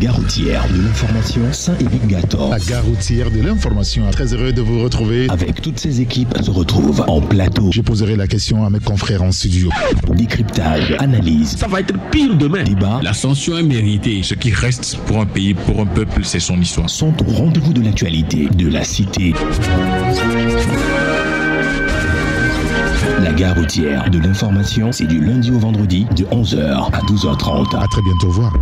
gare routière de l'information Saint-Émile-Gator. La gare routière de l'information. Très heureux de vous retrouver. Avec toutes ces équipes se retrouvent en plateau. Je poserai la question à mes confrères en studio. Décryptage, analyse. Ça va être pire demain. Débat. L'ascension est méritée. Ce qui reste pour un pays, pour un peuple, c'est son histoire. Sont au rendez-vous de l'actualité de la cité. La gare routière de l'information, c'est du lundi au vendredi de 11h à 12h30. À très bientôt, au revoir.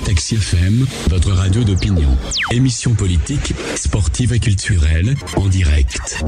Taxi FM, votre radio d'opinion. Émission politique, sportive et culturelle, en direct.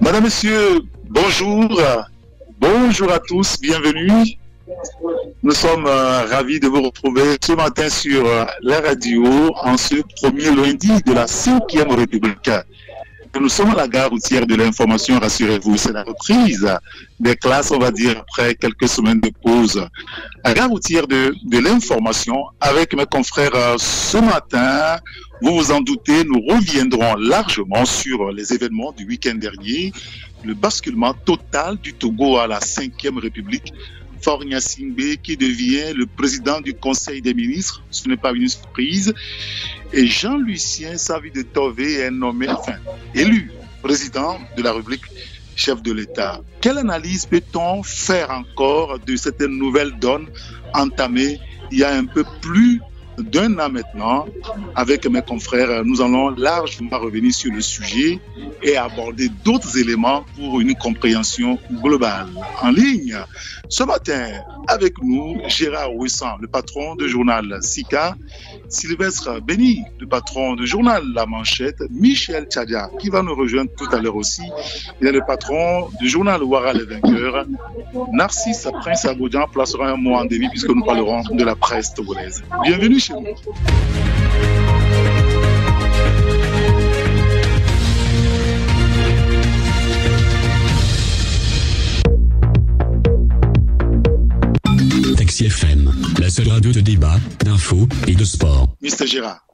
Madame, Monsieur, bonjour. Bonjour à tous, bienvenue. Nous sommes ravis de vous retrouver ce matin sur la radio en ce premier lundi de la 5e République. Nous sommes à la gare routière de l'information, rassurez-vous, c'est la reprise des classes, on va dire, après quelques semaines de pause. À la gare routière de l'information, avec mes confrères ce matin, vous vous en doutez, nous reviendrons largement sur les événements du week-end dernier, le basculement total du Togo à la 5e République. Faure Gnassingbé qui devient le président du Conseil des ministres, ce n'est pas une surprise. Et Jean-Lucien Savy de Tové est nommé, élu président de la République, chef de l'État. Quelle analyse peut-on faire encore de cette nouvelle donne entamée il y a un peu plus d'un an maintenant? Avec mes confrères, nous allons largement revenir sur le sujet et aborder d'autres éléments pour une compréhension globale. En ligne, ce matin, avec nous, Gérard Ouessant, le patron du journal Sika, Sylvestre Béni, le patron du journal La Manchette, Michel Tchadia, qui va nous rejoindre tout à l'heure aussi, il est le patron du journal Ouara les Vainqueurs, Narcisse Prince Abodian placera un mot en débit puisque nous parlerons de la presse togolaise. Bienvenue chez nous. Taxi FM, la seule radio de débat, d'infos et de sport. Mr. Gérard.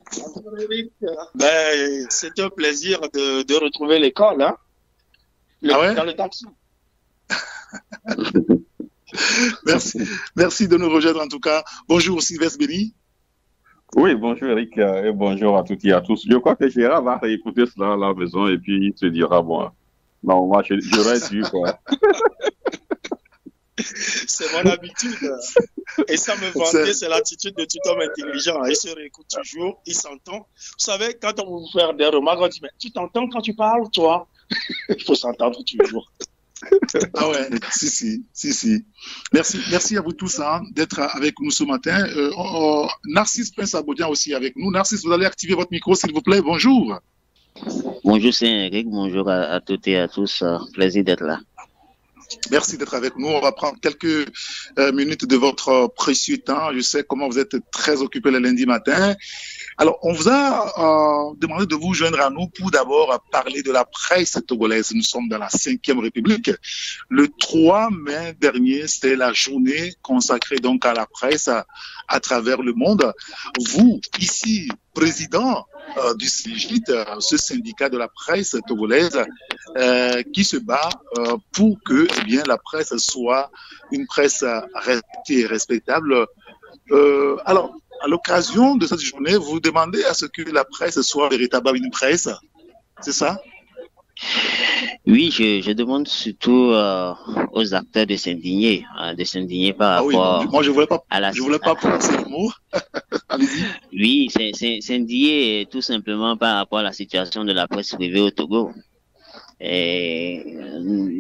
C'est un plaisir de retrouver l'école, hein? Dans le taxi. Merci de nous rejoindre en tout cas. Bonjour Sylvestre Béni. Oui, bonjour Eric et bonjour à toutes et à tous. Je crois que Gérard va écouter cela à la maison et puis il se dira, bon, non, moi j'aurais dû, quoi. C'est mon habitude. Et ça me vantait, c'est l'attitude de tout homme intelligent. Il se réécoute toujours, il s'entend. Vous savez, quand on vous fait des remarques, on dit, mais tu t'entends quand tu parles, toi? Il faut s'entendre toujours. Ah ouais, si. Merci à vous tous d'être avec nous ce matin. Narcisse Prince Abodian aussi avec nous. Narcisse, vous allez activer votre micro s'il vous plaît. Bonjour. Bonjour, c'est Eric. Bonjour à toutes et à tous. Plaisir d'être là. Merci d'être avec nous. On va prendre quelques minutes de votre précieux temps. Je sais comment vous êtes très occupés le lundi matin. Alors, on vous a demandé de vous joindre à nous pour d'abord parler de la presse togolaise. Nous sommes dans la 5e République. Le 3 mai dernier, c'était la journée consacrée donc à la presse à travers le monde. Vous, ici, président du SYGIT, ce syndicat de la presse togolaise, qui se bat pour que la presse soit une presse respectée et respectable. Alors, à l'occasion de cette journée, vous demandez à ce que la presse soit véritablement une presse, c'est ça? Oui, je demande surtout aux acteurs de s'indigner par rapport moi je voulais pas prononcer le mot. Allez-y. Oui, c'est s'indigner tout simplement par rapport à la situation de la presse privée au Togo. Et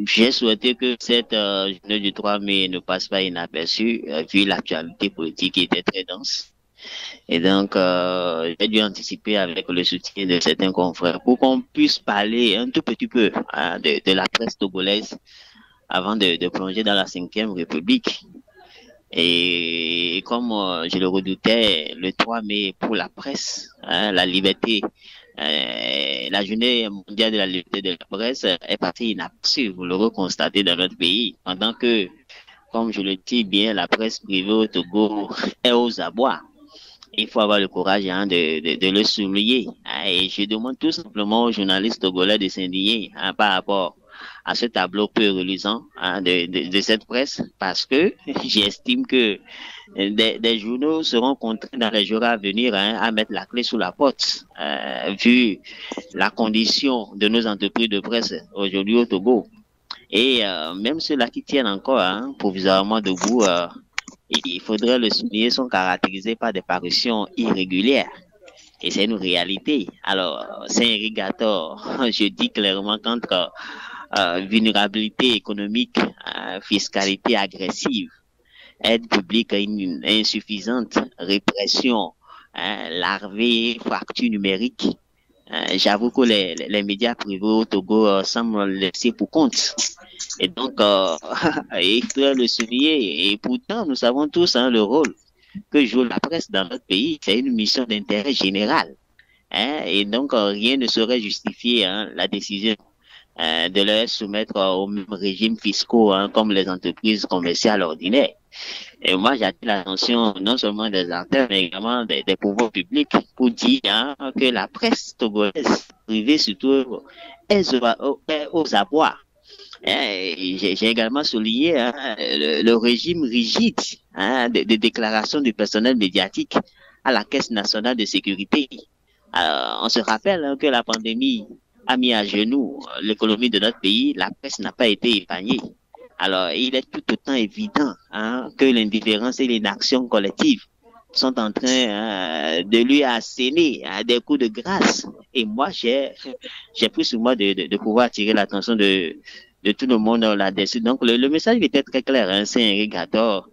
j'ai souhaité que cette journée du 3 mai ne passe pas inaperçue, vu l'actualité politique qui était très dense. Et donc, j'ai dû anticiper avec le soutien de certains confrères pour qu'on puisse parler un tout petit peu de la presse togolaise avant de plonger dans la 5e République. Et comme je le redoutais, le 3 mai pour la presse, la liberté, la journée mondiale de la liberté de la presse est partie inaperçue, vous l'aurez constaté dans notre pays, pendant que, comme je le dis bien, la presse privée au Togo est aux abois. Il faut avoir le courage de le souligner. Et je demande tout simplement aux journalistes togolais de s'indigner par rapport à ce tableau peu reluisant de cette presse, parce que j'estime que des journaux seront contraints dans les jours à venir à mettre la clé sous la porte, vu la condition de nos entreprises de presse aujourd'hui au Togo. Et même ceux-là qui tiennent encore provisoirement debout, il faudrait le souligner, sont caractérisés par des parutions irrégulières. Et c'est une réalité. Alors, c'est irrigateur. Je dis clairement qu'entre vulnérabilité économique, fiscalité agressive, aide publique insuffisante, répression, larvée, fracture numérique, j'avoue que les médias privés au Togo semblent laisser pour compte. Et donc, il faudrait le souligner. Et pourtant, nous savons tous le rôle que joue la presse dans notre pays. C'est une mission d'intérêt général. et donc rien ne saurait justifier la décision de leur soumettre au même régime fiscaux comme les entreprises commerciales ordinaires. Et moi, j'attire l'attention non seulement des acteurs, mais également des pouvoirs publics pour dire que la presse togolaise, privée surtout, est aux abois. J'ai également souligné le régime rigide de déclaration du personnel médiatique à la Caisse nationale de sécurité. On se rappelle que la pandémie a mis à genoux l'économie de notre pays. La presse n'a pas été épargnée. Alors, il est tout autant évident que l'indifférence et l'inaction collective sont en train de lui asséner des coups de grâce. Et moi, j'ai pris sur moi de pouvoir attirer l'attention de tout le monde là-dessus. Donc, le message était très clair, Saint-Henri Gator.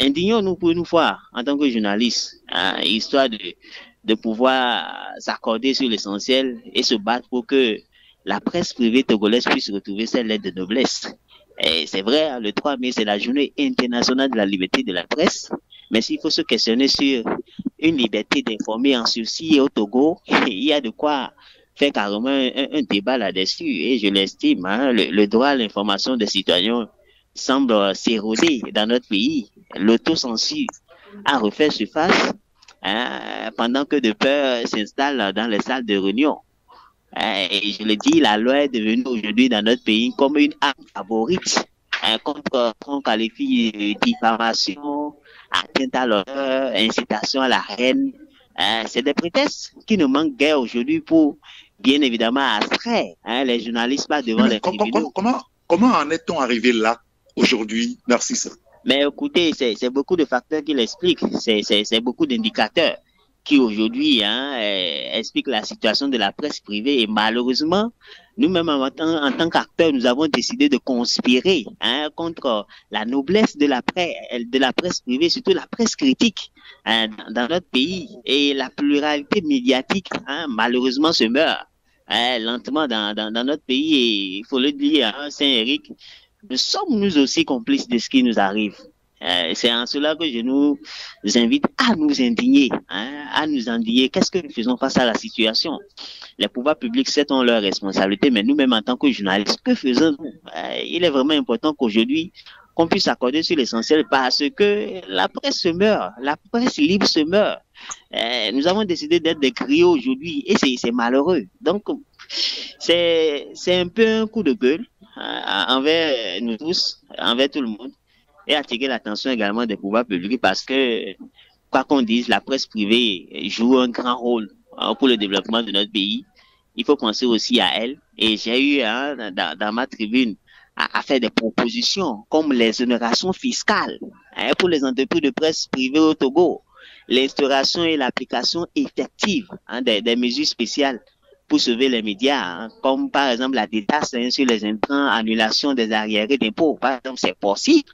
Indignons-nous pour une fois, en tant que journalistes, histoire de pouvoir s'accorder sur l'essentiel et se battre pour que la presse privée togolaise puisse retrouver ses lettres de noblesse. Et c'est vrai, le 3 mai, c'est la journée internationale de la liberté de la presse. Mais s'il faut se questionner sur une liberté d'informer en sursis au Togo, il y a de quoi faire carrément un débat là-dessus. Et je l'estime, le droit à l'information des citoyens semble s'éroder dans notre pays. L'autocensure a refait surface pendant que de peur s'installe dans les salles de réunion. Et je le dis, la loi est devenue aujourd'hui dans notre pays comme une arme favorite contre qu'on qualifie de diffamation, atteinte à l'honneur, incitation à la haine. C'est des prétextes qui ne manquent guère aujourd'hui pour, bien évidemment, abstraire les journalistes pas devant les tribunaux. Comment en est-on arrivé là aujourd'hui, Narcisse? Mais écoutez, c'est beaucoup de facteurs qui l'expliquent, c'est beaucoup d'indicateurs qui aujourd'hui expliquent la situation de la presse privée. Et malheureusement, nous-mêmes en tant qu'acteurs, nous avons décidé de conspirer contre la noblesse de la presse privée, surtout la presse critique dans notre pays. Et la pluralité médiatique, malheureusement, se meurt lentement dans notre pays. Et il faut le dire, Saint-Éric, nous sommes nous aussi complices de ce qui nous arrive. C'est en cela que je nous invite à nous indigner, Qu'est-ce que nous faisons face à la situation? Les pouvoirs publics, c'est leur responsabilité, mais nous-mêmes en tant que journalistes, que faisons-nous? Il est vraiment important qu'aujourd'hui, qu'on puisse accorder sur l'essentiel parce que la presse se meurt, la presse libre se meurt. Nous avons décidé d'être des griots aujourd'hui et c'est malheureux. Donc, c'est un peu un coup de gueule envers nous tous, envers tout le monde. Et attirer l'attention également des pouvoirs publics parce que, quoi qu'on dise, la presse privée joue un grand rôle pour le développement de notre pays. Il faut penser aussi à elle. Et j'ai eu dans ma tribune à faire des propositions comme l'exonération fiscale pour les entreprises de presse privée au Togo, l'instauration et l'application effective des mesures spéciales pour sauver les médias, comme par exemple la détaxe sur les intrants, annulation des arriérés d'impôts. Par exemple, c'est possible.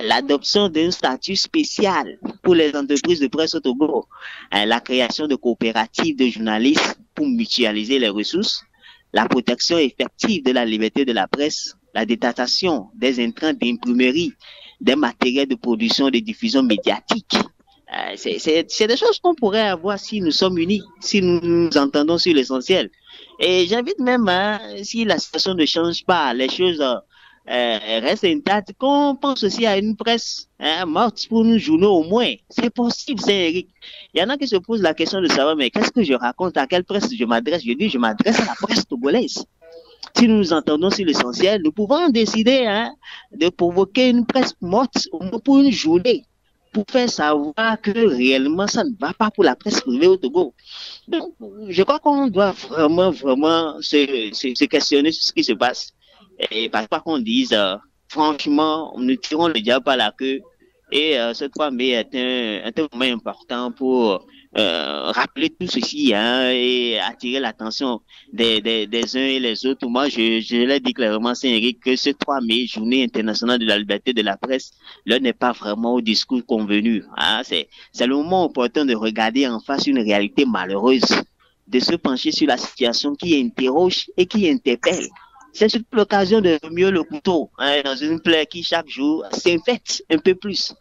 L'adoption d'un statut spécial pour les entreprises de presse au Togo, la création de coopératives de journalistes pour mutualiser les ressources, la protection effective de la liberté de la presse, la détaxation des intrants d'imprimerie, des matériels de production et de diffusion médiatique. C'est des choses qu'on pourrait avoir si nous sommes unis, si nous nous entendons sur l'essentiel. Et j'invite même, si la situation ne change pas, les choses reste intacte, qu'on pense aussi à une presse morte pour nous journaux au moins. C'est possible, Saint-Éric. Il y en a qui se posent la question de savoir, mais qu'est-ce que je raconte, à quelle presse je m'adresse? Je dis, je m'adresse à la presse togolaise. Si nous nous entendons sur l'essentiel, nous pouvons décider de provoquer une presse morte au moins pour une journée, pour faire savoir que réellement ça ne va pas pour la presse privée au Togo. Donc, je crois qu'on doit vraiment se questionner sur ce qui se passe. Et pas qu'on dise, franchement, nous tirons le diable par la queue. Et ce 3 mai est un moment important pour rappeler tout ceci et attirer l'attention des uns et les autres. Moi, je l'ai dit clairement, Saint-Éric, que ce 3 mai, journée internationale de la liberté de la presse, là n'est pas vraiment au discours convenu. C'est le moment opportun de regarder en face une réalité malheureuse, de se pencher sur la situation qui interroge et qui interpelle. C'est surtout l'occasion de mieux le couteau dans une plaie qui chaque jour s'infecte un peu plus.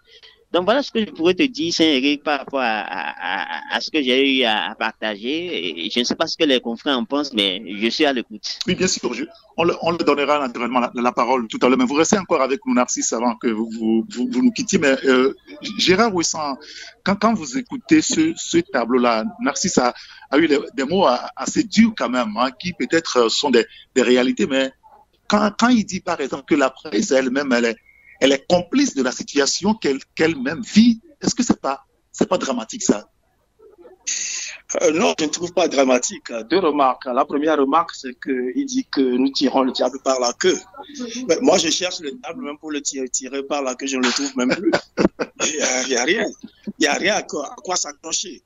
Donc voilà ce que je pourrais te dire, Saint-Éric, par rapport à ce que j'ai eu à partager. Et je ne sais pas ce que les confrères en pensent, mais je suis à l'écoute. Oui, bien sûr. On le donnera naturellement la parole tout à l'heure. Mais vous restez encore avec nous, Narcisse, avant que vous nous quittiez. Mais Gérard Ouessant, quand vous écoutez ce tableau-là, Narcisse a eu des mots assez durs quand même, hein, qui peut-être sont des réalités. Mais quand il dit, par exemple, que la presse elle-même, elle est complice de la situation qu'elle-même vit, est-ce que c'est pas dramatique, ça? Non, je ne trouve pas dramatique. Deux remarques. La première remarque, c'est qu'il dit que nous tirons le diable par la queue. Mais moi, je cherche le diable même pour le tirer par la queue, je ne le trouve même plus. Il n'y a rien. Il n'y a rien à quoi s'accrocher.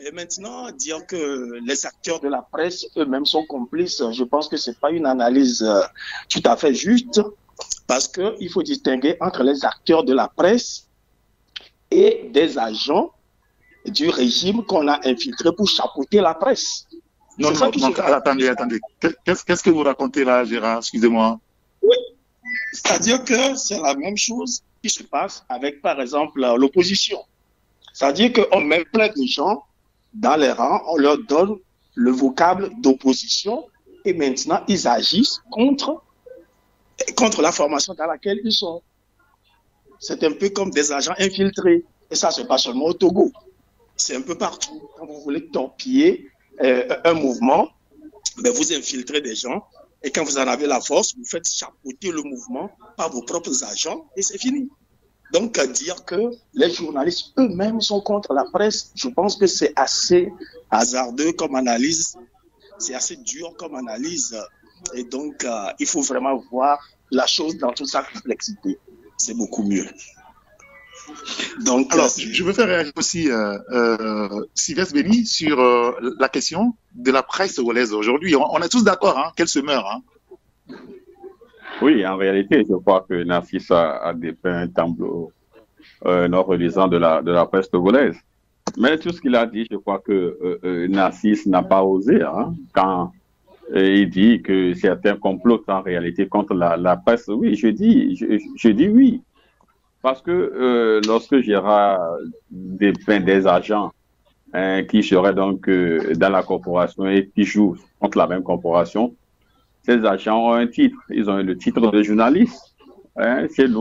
Et maintenant, dire que les acteurs de la presse eux-mêmes sont complices, je pense que ce n'est pas une analyse tout à fait juste, parce qu'il faut distinguer entre les acteurs de la presse et des agents du régime qu'on a infiltré pour chapeauter la presse. Non, attendez. Qu'est-ce que vous racontez là, Gérard? Excusez-moi. Oui, c'est-à-dire que c'est la même chose qui se passe avec, par exemple, l'opposition. C'est-à-dire qu'on met plein de gens dans les rangs, on leur donne le vocable d'opposition et maintenant ils agissent contre la formation dans laquelle ils sont. C'est un peu comme des agents infiltrés. Et ça, ce n'est pas seulement au Togo. C'est un peu partout. Quand vous voulez torpiller un mouvement, ben vous infiltrez des gens. Et quand vous en avez la force, vous faites chapeauter le mouvement par vos propres agents et c'est fini. Donc, dire que les journalistes eux-mêmes sont contre la presse, je pense que c'est assez hasardeux comme analyse. C'est assez dur comme analyse. Et donc, il faut vraiment voir la chose dans toute sa complexité. C'est beaucoup mieux. Donc, alors, je veux faire réagir aussi Sylvestre Béni sur la question de la presse togolaise aujourd'hui. On est tous d'accord, hein, qu'elle se meurt. Hein. Oui, en réalité, je crois que Narcisse a dépeint un tableau non reluisant de la presse togolaise. Mais tout ce qu'il a dit, je crois que Narcisse n'a pas osé, hein, quand il dit que certains complotent en réalité contre la presse. Oui, je dis oui. Parce que lorsque Gérard dépeint des agents qui seraient donc dans la corporation et qui jouent contre la même corporation, ces agents ont un titre. Ils ont le titre de journaliste. Chez nous,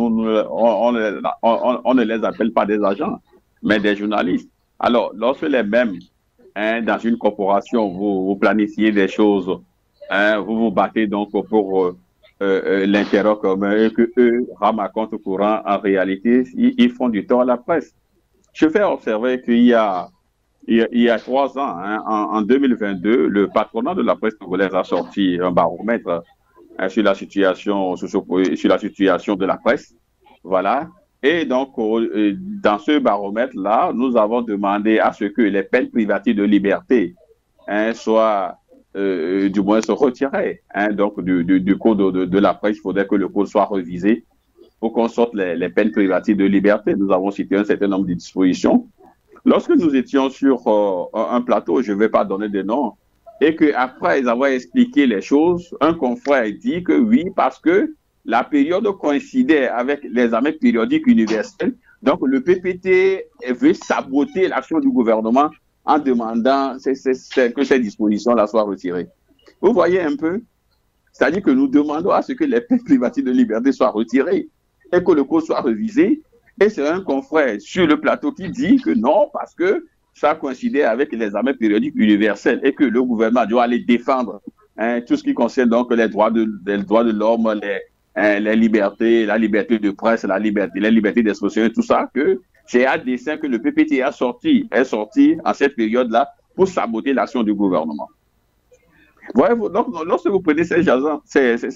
on ne les appelle pas des agents, mais des journalistes. Alors, lorsque les mêmes, dans une corporation, vous planifiez des choses, vous vous battez donc pour l'intérêt commun et que eux rament à compte courant, en réalité, ils font du tort à la presse. Je fais observer qu'il y a 3 ans, en 2022, le patronat de la presse togolaise a sorti un baromètre sur la situation de la presse. Voilà. Et donc, dans ce baromètre-là, nous avons demandé à ce que les peines privatives de liberté soient du moins se retirées. Donc, du code de la presse, il faudrait que le code soit révisé pour qu'on sorte les peines privatives de liberté. Nous avons cité un certain nombre de dispositions. Lorsque nous étions sur un plateau, je ne vais pas donner de nom, et qu'après avoir expliqué les choses, un confrère dit que oui, parce que la période coïncidait avec l'examen périodique universel, donc le PPT veut saboter l'action du gouvernement en demandant que ces dispositions-là soient retirées. Vous voyez un peu? C'est-à-dire que nous demandons à ce que les peines privatives de liberté soient retirées et que le code soit révisé. Et c'est un confrère sur le plateau qui dit que non, parce que ça coïncidait avec l'examen périodique universel et que le gouvernement doit aller défendre tout ce qui concerne donc les droits de l'homme, les libertés, la liberté de presse, la liberté d'expression et tout ça, que c'est à dessein que le PPT est sorti en cette période-là pour saboter l'action du gouvernement. Voyez-vous, donc, lorsque vous prenez ces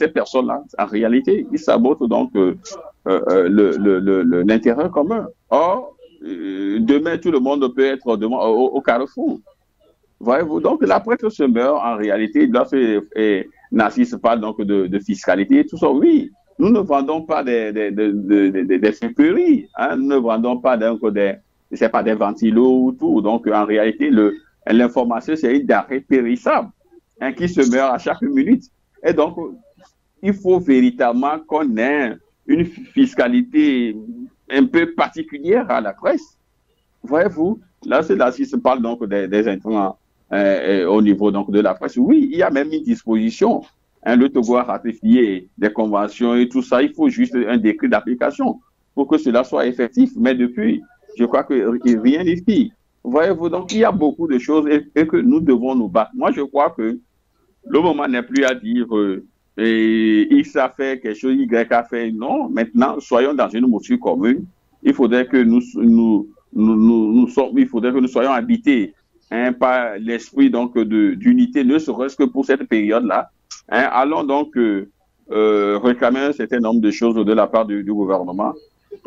personnes-là, en réalité, ils sabotent donc l'intérêt commun. Or, demain, tout le monde peut être au carrefour. Voyez-vous, donc la presse se meurt en réalité. Narcisse parle donc de fiscalité et tout ça. Oui, nous ne vendons pas des sucreries, nous ne vendons pas des ventilos ou tout. Donc, en réalité, l'information, c'est une denrée périssable qui se meurt à chaque minute. Et donc, il faut véritablement qu'on ait une fiscalité un peu particulière à la presse. Voyez-vous, là, si se parle donc des intrants au niveau donc de la presse. Oui, il y a même une disposition. Le Togo a ratifié des conventions et tout ça. Il faut juste un décret d'application pour que cela soit effectif. Mais depuis, je crois que rien n'est fait. Voyez-vous, donc il y a beaucoup de choses et que nous devons nous battre. Moi, je crois que le moment n'est plus à dire X a fait quelque chose, Y a fait. Non, maintenant, soyons dans une mesure commune. Il faudrait que nous soyons habités par l'esprit donc d'unité, ne serait-ce que pour cette période-là. Allons donc réclamer un certain nombre de choses de la part du gouvernement.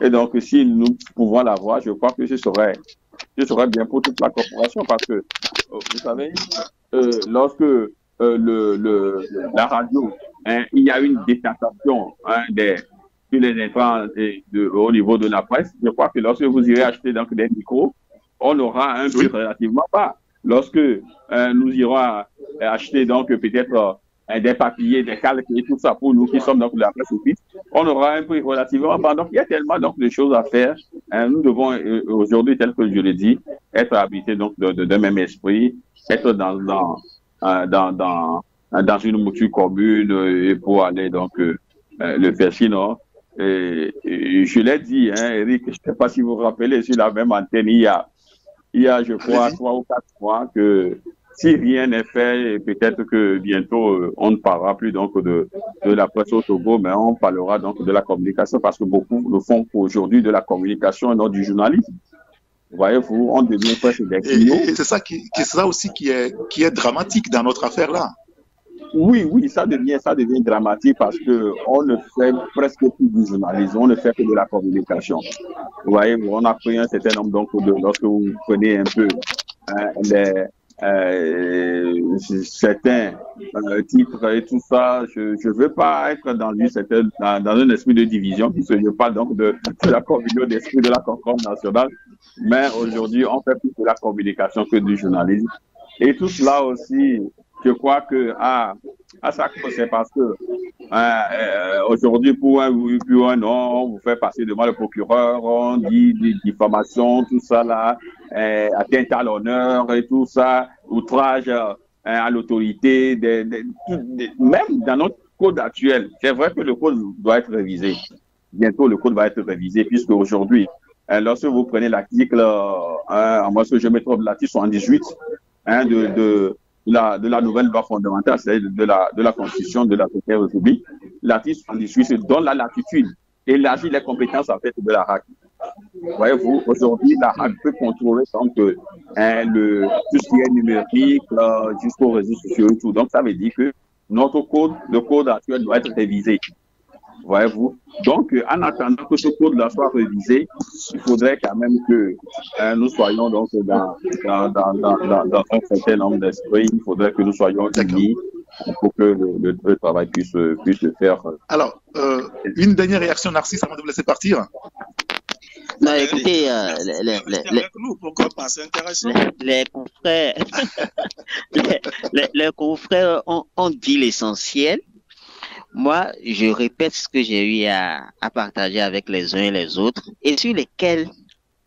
Et donc, si nous pouvons l'avoir, je crois que ce serait bien pour toute la corporation parce que, vous savez, lorsque la radio, il y a une détentation sur les intrants au niveau de la presse, je crois que lorsque vous irez acheter donc des micros, on aura un prix relativement bas. Lorsque nous irons acheter donc peut-être des papiers, des calques et tout ça pour nous qui sommes dans la presse office, on aura un prix relativement bas. Donc il y a tellement donc de choses à faire. Nous devons aujourd'hui, tel que je l'ai dit, être habités donc de même esprit, être dans une mouture commune pour aller donc le faire. Sinon, je l'ai dit, Eric, je ne sais pas si vous vous rappelez, sur la même antenne, il y a je crois 3 ou 4 mois que si rien n'est fait, peut-être que bientôt on ne parlera plus donc de la presse au Togo, mais on parlera donc de la communication parce que beaucoup le font aujourd'hui de la communication et non du journalisme. Voyez-vous, on devient presque des clients. Et c'est ça aussi qui est dramatique dans notre affaire là. Oui, ça devient dramatique parce que on ne fait presque plus du journalisme, on ne fait que de la communication. Vous voyez, on a pris un certain nombre donc lorsque vous prenez un peu certains titres et tout ça, je veux pas être dans un esprit de division puisque je parle donc de la communion d'esprit de la concorde nationale, mais aujourd'hui on fait plus de la communication que du journalisme et tout cela aussi. Je crois que à ça c'est parce que aujourd'hui pour un oui pour un non, on vous fait passer devant le procureur, on dit diffamation, tout ça là, atteinte à l'honneur et tout ça, outrage à l'autorité, même dans notre code actuel. C'est vrai que le code doit être révisé. Bientôt le code va être révisé puisque aujourd'hui, lorsque vous prenez l'article, moi ce que je mets l'article 78 de la nouvelle loi fondamentale, c'est-à-dire de la Constitution de la République, l'article 78 donne la latitude, élargit les compétences en fait de la RAC. Voyez-vous, aujourd'hui, la RAC peut contrôler donc tout ce qui est numérique jusqu'aux réseaux sociaux et tout. Donc, ça veut dire que le code actuel doit être révisé. Voyez-vous. Donc, en attendant que ce code-là soit révisé, il faudrait quand même que nous soyons donc dans un certain nombre d'esprits. Il faudrait que nous soyons unis pour que le travail puisse se faire. Alors, une dernière réaction, Narcisse, avant de vous laisser partir. Non, écoutez, les confrères ont dit l'essentiel. Moi, je répète ce que j'ai eu à partager avec les uns et les autres et sur lesquels,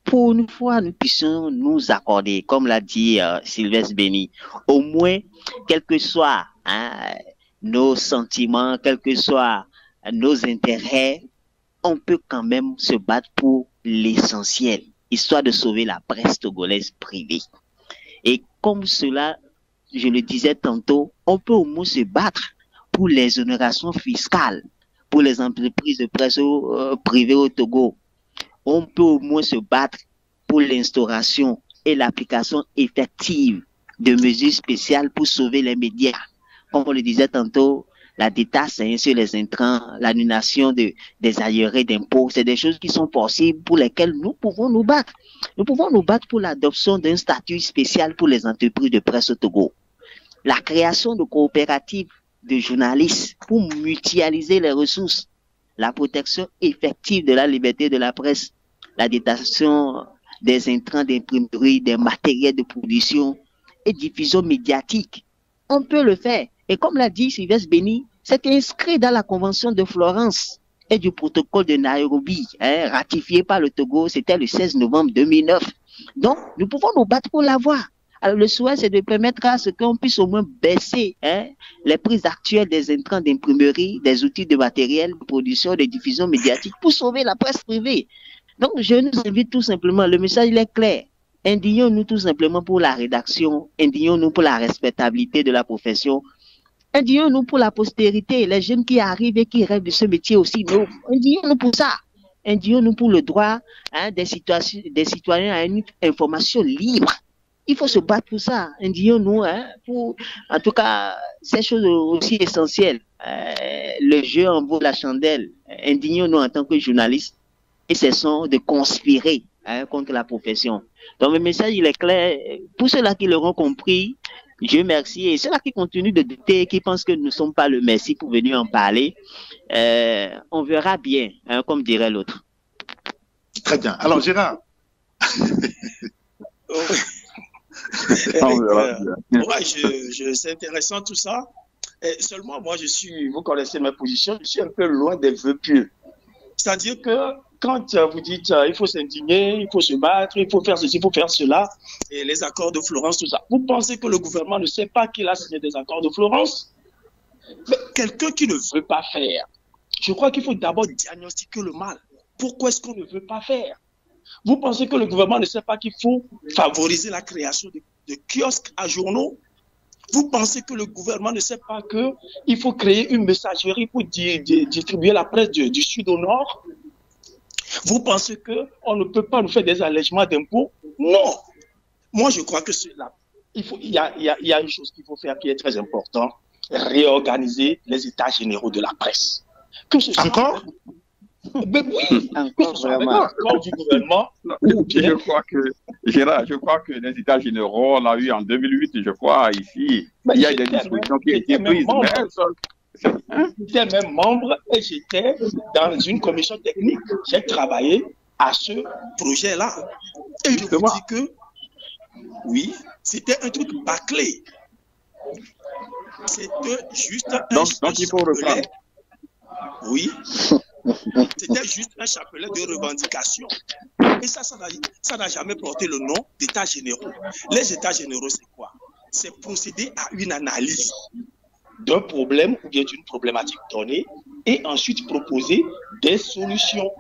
pour une fois, nous puissions nous accorder, comme l'a dit Sylvestre Béni, au moins, quels que soient nos sentiments, quels que soient nos intérêts, on peut quand même se battre pour l'essentiel, histoire de sauver la presse togolaise privée. Et comme cela, je le disais tantôt, on peut au moins se battre pour l'exonération fiscale pour les entreprises de presse privées au Togo. On peut au moins se battre pour l'instauration et l'application effective de mesures spéciales pour sauver les médias. Comme on le disait tantôt, la détaxe sur les intrants, l'annulation des arriérés d'impôts, c'est des choses qui sont possibles pour lesquelles nous pouvons nous battre. Nous pouvons nous battre pour l'adoption d'un statut spécial pour les entreprises de presse au Togo. La création de coopératives de journalistes pour mutualiser les ressources, la protection effective de la liberté de la presse, la détaxation des intrants d'imprimerie, des matériels de production et diffusion médiatique. On peut le faire. Et comme l'a dit Sylvestre Béni, c'est inscrit dans la Convention de Florence. et du protocole de Nairobi, ratifié par le Togo, c'était le 16 novembre 2009. Donc, nous pouvons nous battre pour l'avoir. Alors, le souhait, c'est de permettre à ce qu'on puisse au moins baisser les prix actuels des intrants d'imprimerie, des outils de matériel, de production, de diffusion médiatique pour sauver la presse privée. Donc, je nous invite tout simplement, le message il est clair. Indignons-nous tout simplement pour la rédaction, indignons-nous pour la respectabilité de la profession, indignons-nous pour la postérité, les jeunes qui arrivent et qui rêvent de ce métier aussi noble. Indignons-nous pour ça. Indignons-nous pour le droit des citoyens à une information libre. Il faut se battre pour ça. Indignons-nous pour, en tout cas, ces choses aussi essentielles. Le jeu en vaut la chandelle. Indignons-nous en tant que journalistes et cessons de conspirer contre la profession. Donc, le message, il est clair. Pour ceux-là qui l'auront compris, Dieu merci. Et ceux-là qui continuent de douter, qui pensent que nous ne sommes pas le Messie pour venir en parler, on verra bien, comme dirait l'autre. Très bien. Alors, Gérard. C'est intéressant tout ça. Et seulement, moi, vous connaissez ma position, je suis un peu loin des vœux pieux. C'est-à-dire que quand vous dites il faut s'indigner, il faut se battre, il faut faire ceci, il faut faire cela, et les accords de Florence, tout ça, vous pensez que le gouvernement ne sait pas qu'il a signé des accords de Florence? Mais quelqu'un qui ne veut pas faire, je crois qu'il faut d'abord diagnostiquer le mal. Pourquoi est-ce qu'on ne veut pas faire? Vous pensez que le gouvernement ne sait pas qu'il faut favoriser la création de kiosques à journaux? Vous pensez que le gouvernement ne sait pas qu'il faut créer une messagerie pour distribuer la presse du sud au nord? Vous pensez qu'on ne peut pas nous faire des allègements d'impôts? Non. Moi, je crois que il y a une chose qu'il faut faire qui est très importante, réorganiser les états généraux de la presse. Que ce soit encore? Mais oui, encore vraiment. L'accord du gouvernement. Je crois que, Gérard, je crois que les états généraux, on l'a eu en 2008, je crois, ici. Il y a des dispositions qui ont été prises. J'étais même membre et j'étais dans une commission technique. J'ai travaillé à ce projet-là. Et je vous dis que, oui, c'était un truc bâclé. C'était juste un donc il faut reprendre. Oui. C'était juste un chapelet de revendication. Et ça n'a jamais porté le nom d'états généraux. Les états généraux, c'est quoi? C'est procéder à une analyse d'un problème ou bien d'une problématique donnée et ensuite proposer des solutions,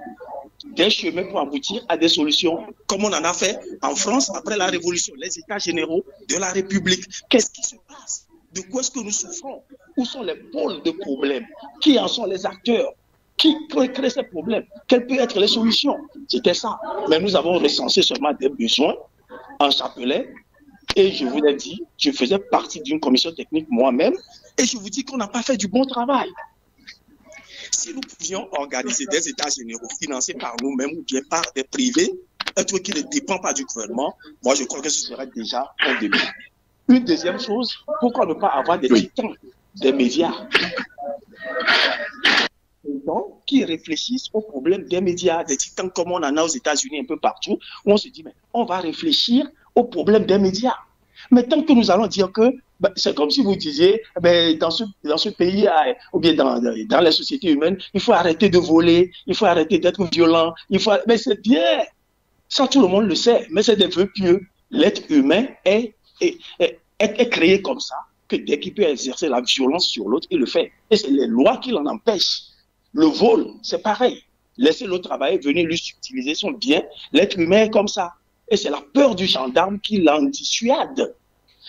des chemins pour aboutir à des solutions, comme on en a fait en France après la Révolution, les états généraux de la République. Qu'est-ce qui se passe? De quoi est-ce que nous souffrons? Où sont les pôles de problèmes? Qui en sont les acteurs? Qui peut créer ces problèmes? Quelles peuvent être les solutions? C'était ça. Mais nous avons recensé seulement des besoins en chapelet. Et je vous l'ai dit, je faisais partie d'une commission technique moi-même. Et je vous dis qu'on n'a pas fait du bon travail. Si nous pouvions organiser des états généraux financés par nous-mêmes ou bien par des privés, un truc qui ne dépend pas du gouvernement, moi je crois que ce serait déjà un début. Une deuxième chose, pourquoi ne pas avoir des titans des médias qui réfléchissent aux problèmes des médias, des titans comme on en a aux États-Unis un peu partout, où on se dit, mais on va réfléchir aux problèmes des médias. Mais tant que nous allons dire que, c'est comme si vous disiez, dans ce pays, ou bien dans les sociétés humaines, il faut arrêter de voler, il faut arrêter d'être violent, mais c'est bien, ça tout le monde le sait, mais c'est des vœux pieux. L'être humain est créé comme ça, que dès qu'il peut exercer la violence sur l'autre, il le fait. Et c'est les lois qui l'en empêchent. Le vol, c'est pareil. Laisser l'autre travailler, venir lui subtiliser son bien. L'être humain est comme ça. Et c'est la peur du gendarme qui l'en dissuade.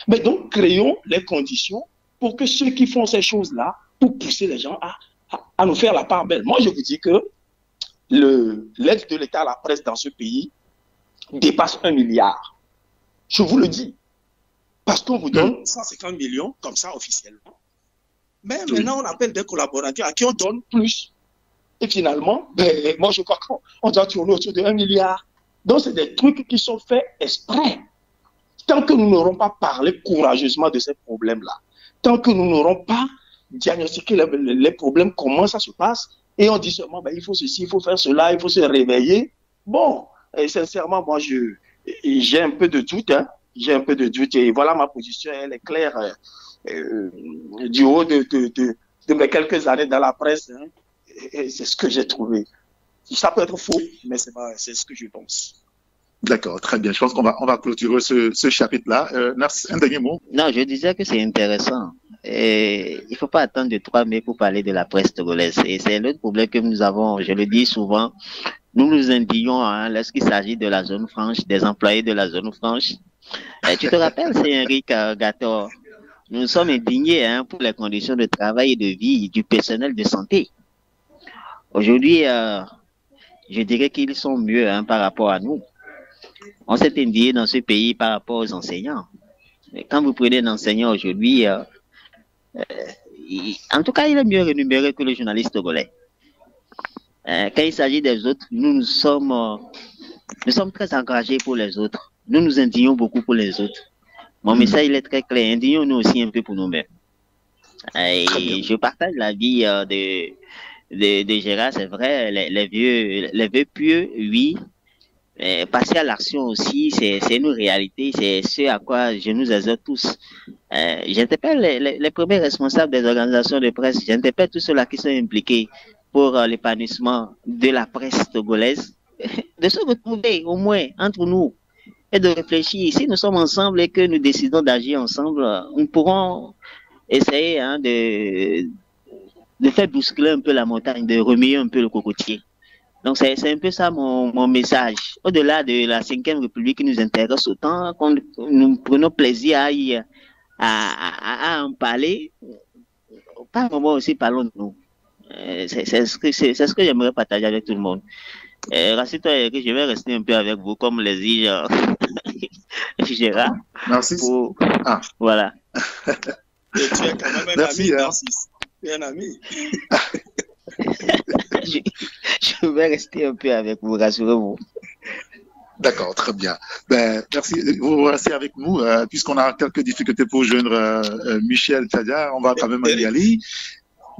Mais donc, créons les conditions pour que ceux qui font ces choses-là, pour pousser les gens à nous faire la part belle. Moi, je vous dis que l'aide de l'État à la presse dans ce pays dépasse 1 milliard. Je vous le dis. Parce qu'on vous donne 150 millions, comme ça, officiellement. Mais maintenant, on appelle des collaborateurs à qui on donne plus. Et finalement, moi, je crois qu'on doit tourner autour de 1 milliard. Donc, c'est des trucs qui sont faits exprès. Tant que nous n'aurons pas parlé courageusement de ces problèmes-là, tant que nous n'aurons pas diagnostiqué les problèmes, comment ça se passe, et on dit seulement, il faut ceci, il faut faire cela, il faut se réveiller. Bon, et sincèrement, moi, j'ai un peu de doute, j'ai un peu de doute, et voilà ma position, elle est claire. Du haut de mes quelques années dans la presse, Et c'est ce que j'ai trouvé. Ça peut être faux, mais c'est ce que je pense. D'accord, très bien. Je pense qu'on va clôturer ce chapitre-là. Un dernier mot. Non, je disais que c'est intéressant. Et il ne faut pas attendre de 3 mai pour parler de la presse togolaise. Et c'est l'autre problème que nous avons. Je le dis souvent. Nous nous indignons lorsqu'il s'agit de la zone franche, des employés de la zone franche. Tu te rappelles, c'est Henri Gator. Nous sommes indignés pour les conditions de travail et de vie du personnel de santé. Aujourd'hui, je dirais qu'ils sont mieux par rapport à nous. On s'est indigné dans ce pays par rapport aux enseignants. Mais quand vous prenez un enseignant aujourd'hui, en tout cas, il est mieux rémunéré que le journaliste togolais. Quand il s'agit des autres, nous sommes très engagés pour les autres. Nous nous indignons beaucoup pour les autres. Mon message, il est très clair. Indignons-nous aussi un peu pour nous-mêmes. Et je partage l'avis de Gérard, c'est vrai, les vœux pieux, oui. Passer à l'action aussi, c'est une réalité, c'est ce à quoi je nous exhorte tous. J'interpelle les premiers responsables des organisations de presse, j'interpelle tous ceux-là qui sont impliqués pour l'épanouissement de la presse togolaise, de se retrouver au moins entre nous et de réfléchir. Si nous sommes ensemble et que nous décidons d'agir ensemble, nous pourrons essayer de faire bousculer un peu la montagne, de remuer un peu le cocotier. Donc c'est un peu ça mon message. Au-delà de la 5e République qui nous intéresse autant, nous prenons plaisir à en parler, par un moment aussi parlons de nous. C'est ce que j'aimerais partager avec tout le monde. Rassure-toi, Eric, je vais rester un peu avec vous, comme les dit Gérard. Merci. Voilà. Et tu es quand même un ami, Narcisse. Tu es un ami. Je vais rester un peu avec vous, rassurez-vous. D'accord, très bien. Merci. Vous restez avec nous, puisqu'on a quelques difficultés pour joindre Michel Tchadia. On va quand même y aller.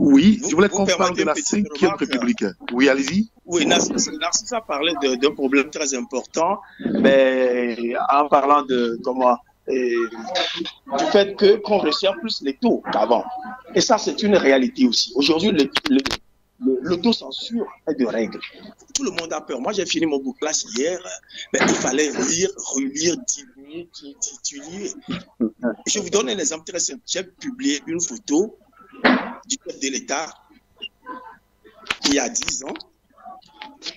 Oui, je voulais qu'on parle de la 5e République. Oui, allez-y. Oui, Narcisse a parlé d'un problème très important, mais en parlant du fait qu'on resserre plus les taux qu'avant. Et ça, c'est une réalité aussi. Aujourd'hui, l'autocensure est de règle. Tout le monde a peur. Moi, j'ai fini mon book class hier, mais il fallait lire, relire, tituler. Je vous donne un exemple très simple. J'ai publié une photo du chef de l'État il y a 10 ans.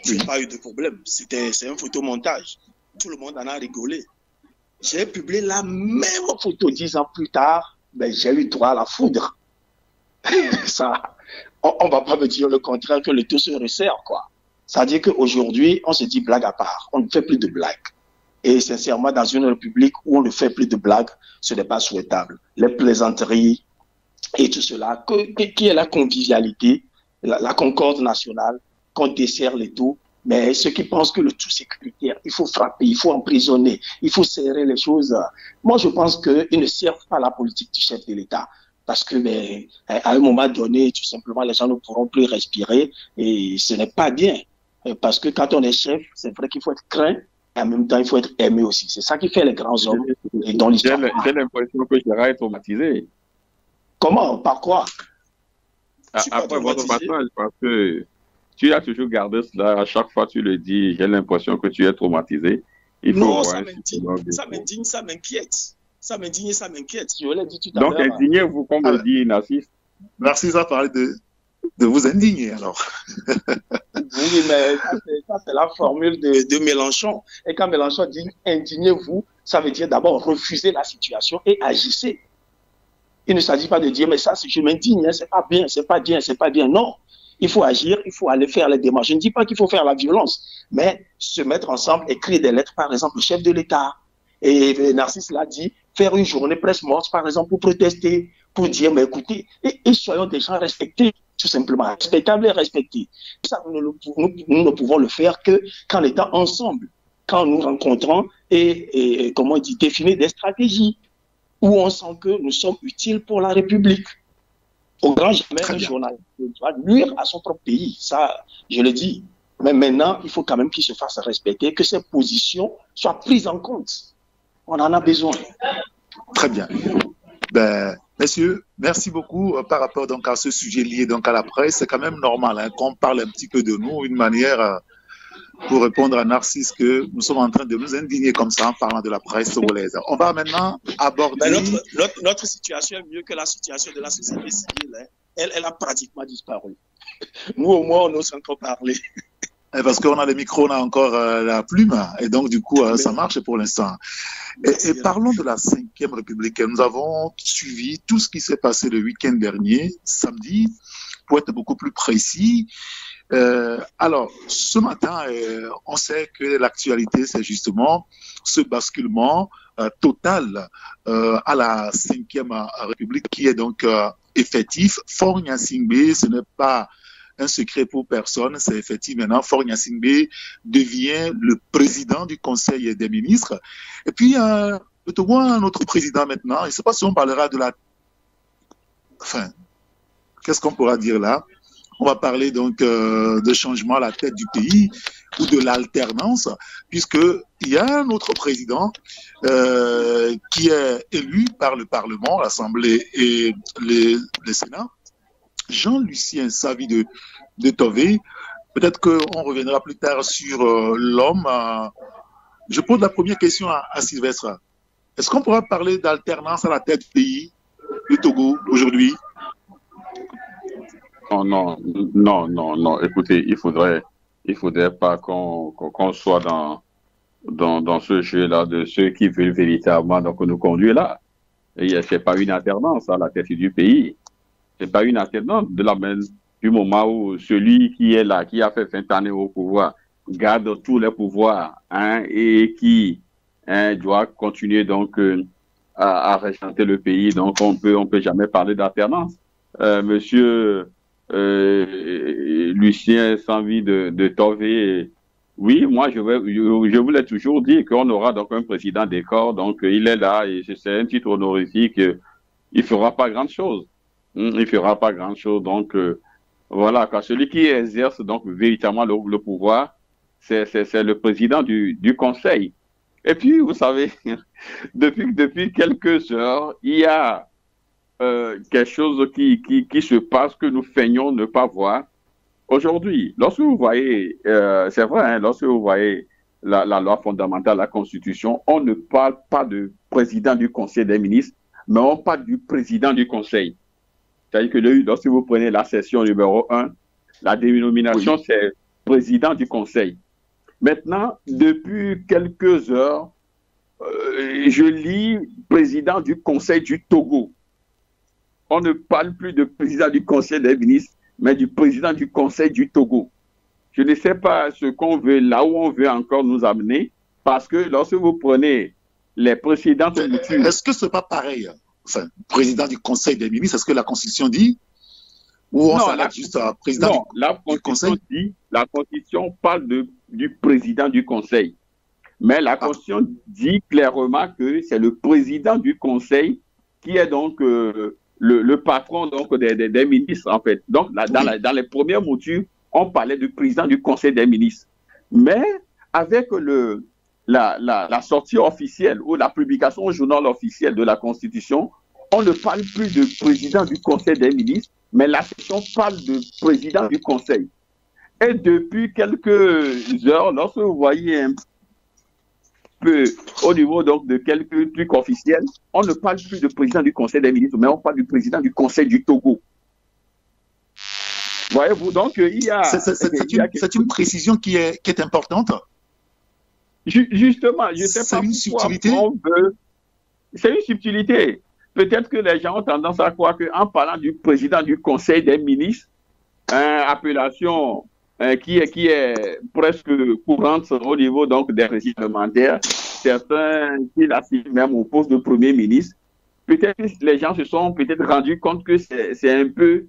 Je n'ai pas eu de problème. C'est un photomontage. Tout le monde en a rigolé. J'ai publié la même photo 10 ans plus tard. Ben, j'ai eu droit à la foudre. Ça, on ne va pas me dire le contraire, que le taux se resserre, quoi. C'est-à-dire qu'aujourd'hui, on se dit blague à part. On ne fait plus de blagues. Et sincèrement, dans une république où on ne fait plus de blagues, ce n'est pas souhaitable. Les plaisanteries et tout cela, qui est la convivialité, la concorde nationale, qu'on desserre les taux. Mais ceux qui pensent que le tout sécuritaire, il faut frapper, il faut emprisonner, il faut serrer les choses. Moi, je pense qu'ils ne servent pas la politique du chef de l'État. Parce que, à un moment donné, tout simplement, les gens ne pourront plus respirer et ce n'est pas bien. Parce que quand on est chef, c'est vrai qu'il faut être craint et en même temps, il faut être aimé aussi. C'est ça qui fait les grands hommes et dans l'histoire. J'ai l'impression que Gérard est traumatisé. Comment? Par quoi? Après votre passage, parce que tu as toujours gardé cela, à chaque fois tu le dis, j'ai l'impression que tu es traumatisé. Non, ça m'indigne, ça m'inquiète. Ça m'indigne et ça m'inquiète. Je l'ai dit tout à l'heure. Donc, indignez-vous, comme le dit Narcisse. Narcisse a parlé de vous indigner, alors. Oui, mais ça, c'est la formule de Mélenchon. Et quand Mélenchon dit indignez-vous, ça veut dire d'abord refuser la situation et agissez. Il ne s'agit pas de dire, mais ça, je m'indigne, hein, c'est pas bien, c'est pas bien, c'est pas bien. Non. Il faut agir, il faut aller faire les démarches. Je ne dis pas qu'il faut faire la violence, mais se mettre ensemble, écrire des lettres, par exemple, au chef de l'État. Et Narcisse l'a dit, faire une journée presse morte, par exemple, pour protester, pour dire, mais écoutez, et soyons des gens respectés, tout simplement, respectables et respectés. Ça, nous ne pouvons le faire qu'en étant ensemble, quand nous rencontrons et comment on dit, définir des stratégies où on sent que nous sommes utiles pour la République. Au grand jamais, un journal doit nuire à son propre pays, ça, je le dis. Mais maintenant, il faut quand même qu'il se fasse respecter, que ses positions soient prises en compte. On en a besoin. Très bien. Messieurs, merci beaucoup par rapport donc à ce sujet lié donc à la presse. C'est quand même normal hein, qu'on parle un petit peu de nous, une manière pour répondre à Narcisse que nous sommes en train de nous indigner comme ça en parlant de la presse togolaise. On va maintenant aborder... Notre situation est mieux que la situation de la société civile. Hein. Elle a pratiquement disparu. Nous, au moins, on ose encore parler. Parce qu'on a le micro, on a encore la plume, et donc du coup, ça marche pour l'instant. Et parlons de la 5e République. Nous avons suivi tout ce qui s'est passé le week-end dernier, samedi, pour être beaucoup plus précis. Alors, ce matin, on sait que l'actualité, c'est justement ce basculement total à la 5e République qui est donc effectif. Faure Gnassingbé, ce n'est pas un secret pour personne, c'est effectif maintenant. Faure Gnassingbé devient le président du Conseil des ministres. Et puis, le Togo a un autre président maintenant. Je ne sais pas si on parlera de la... Enfin, qu'est-ce qu'on pourra dire là? On va parler donc de changement à la tête du pays ou de l'alternance, puisqu'il y a un autre président qui est élu par le Parlement, l'Assemblée et le Sénat, Jean-Lucien Savy de Tové. Peut-être qu'on reviendra plus tard sur l'homme. Je pose la première question à Sylvestre. Est-ce qu'on pourra parler d'alternance à la tête du pays, du Togo, aujourd'hui? Non. Écoutez, il faudrait pas qu'on soit dans ce jeu-là de ceux qui veulent véritablement donc nous conduire là. Et c'est pas une alternance à la tête du pays. C'est pas une alternance de la même du moment où celui qui est là, qui a fait 20 années au pouvoir, garde tous les pouvoirs, hein, et qui doit continuer donc à régenter le pays. Donc on peut jamais parler d'alternance. Monsieur Lucien Savy de Tové, oui, moi je voulais toujours dire qu'on aura donc un président des corps, donc il est là et c'est un titre honorifique, il fera pas grand chose, donc voilà, car celui qui exerce donc véritablement le pouvoir, c'est le président du conseil. Et puis vous savez, depuis quelques heures, il y a quelque chose qui se passe que nous feignons ne pas voir. Aujourd'hui, lorsque vous voyez, c'est vrai, hein, lorsque vous voyez la loi fondamentale, la Constitution, on ne parle pas de président du Conseil des ministres, mais on parle du président du Conseil. C'est-à-dire que lorsque vous prenez la session numéro 1, la dénomination, oui, c'est président du Conseil. Maintenant, depuis quelques heures, je lis président du Conseil du Togo. On ne parle plus de président du Conseil des ministres, mais du président du Conseil du Togo. Je ne sais pas ce qu'on veut, là où on veut encore nous amener, parce que lorsque vous prenez les précédentes moutures... Est-ce que ce n'est pas pareil? Enfin, président du Conseil des ministres, est-ce que la Constitution dit? Ou on s'arrête juste à président du Conseil? La Constitution parle du président du Conseil. Mais la Constitution dit clairement que c'est le président du Conseil qui est donc... le patron donc des ministres, en fait. Donc, dans les premières moutures, on parlait du président du Conseil des ministres. Mais avec la sortie officielle ou la publication au journal officiel de la Constitution, on ne parle plus de président du Conseil des ministres, mais la section parle de président du Conseil. Et depuis quelques heures, lorsque vous voyez un peu au niveau donc de quelques trucs officiels, on ne parle plus de président du Conseil des ministres, mais on parle du président du Conseil du Togo. Voyez-vous, donc il y a... C'est une précision qui est importante. Justement, je ne sais pas pourquoi. C'est une subtilité. C'est une subtilité. Peut-être que les gens ont tendance à croire qu'en parlant du président du Conseil des ministres, appellation qui est presque courante au niveau donc des régimes parlementaires, certains qui l'assignent même au poste de Premier ministre, peut-être que les gens se sont peut-être rendus compte que c'est un peu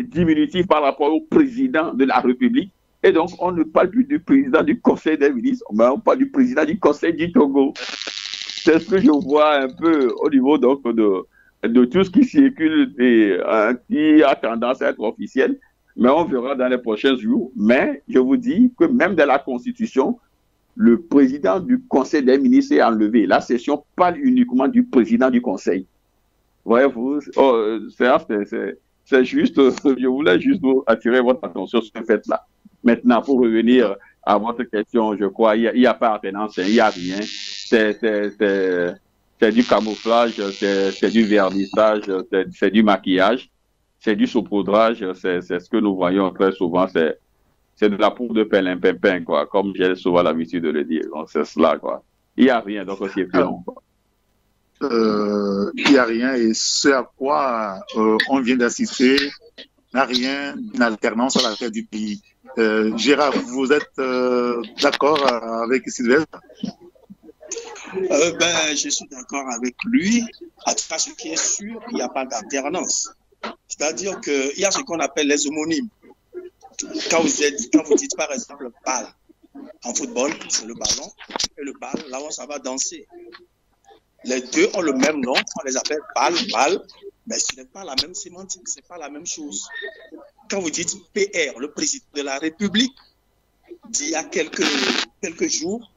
diminutif par rapport au président de la République. Et donc, on ne parle plus du président du Conseil des ministres, mais on parle du président du Conseil du Togo. C'est ce que je vois un peu au niveau donc de tout ce qui circule et qui a tendance à être officiel. Mais on verra dans les prochains jours. Mais je vous dis que même dans la Constitution, le président du Conseil des ministres est enlevé. La session parle uniquement du président du Conseil. Voyez-vous, c'est juste, je voulais juste vous attirer votre attention sur ce fait-là. Maintenant, pour revenir à votre question, je crois, il n'y a pas attenance, il n'y a rien. C'est du camouflage, c'est du vernissage, c'est du maquillage, c'est du saupoudrage, c'est ce que nous voyons très souvent, c'est de la poudre de perlimpinpin, quoi, comme j'ai souvent l'habitude de le dire. Donc, c'est cela, quoi. Il n'y a rien, donc c'est plus long, quoi. Il n'y a rien, et ce à quoi on vient d'assister n'a rien d'une alternance à la tête du pays. Gérard, vous êtes d'accord avec Sylvestre? Je suis d'accord avec lui. En tout cas, ce qui est sûr, il n'y a pas d'alternance. C'est-à-dire qu'il y a ce qu'on appelle les homonymes. Quand vous dites par exemple balle, en football, c'est le ballon, et le bal, là où ça va danser. Les deux ont le même nom, on les appelle balle, mais ce n'est pas la même sémantique, ce n'est pas la même chose. Quand vous dites PR, le président de la République, d'il y a quelques jours,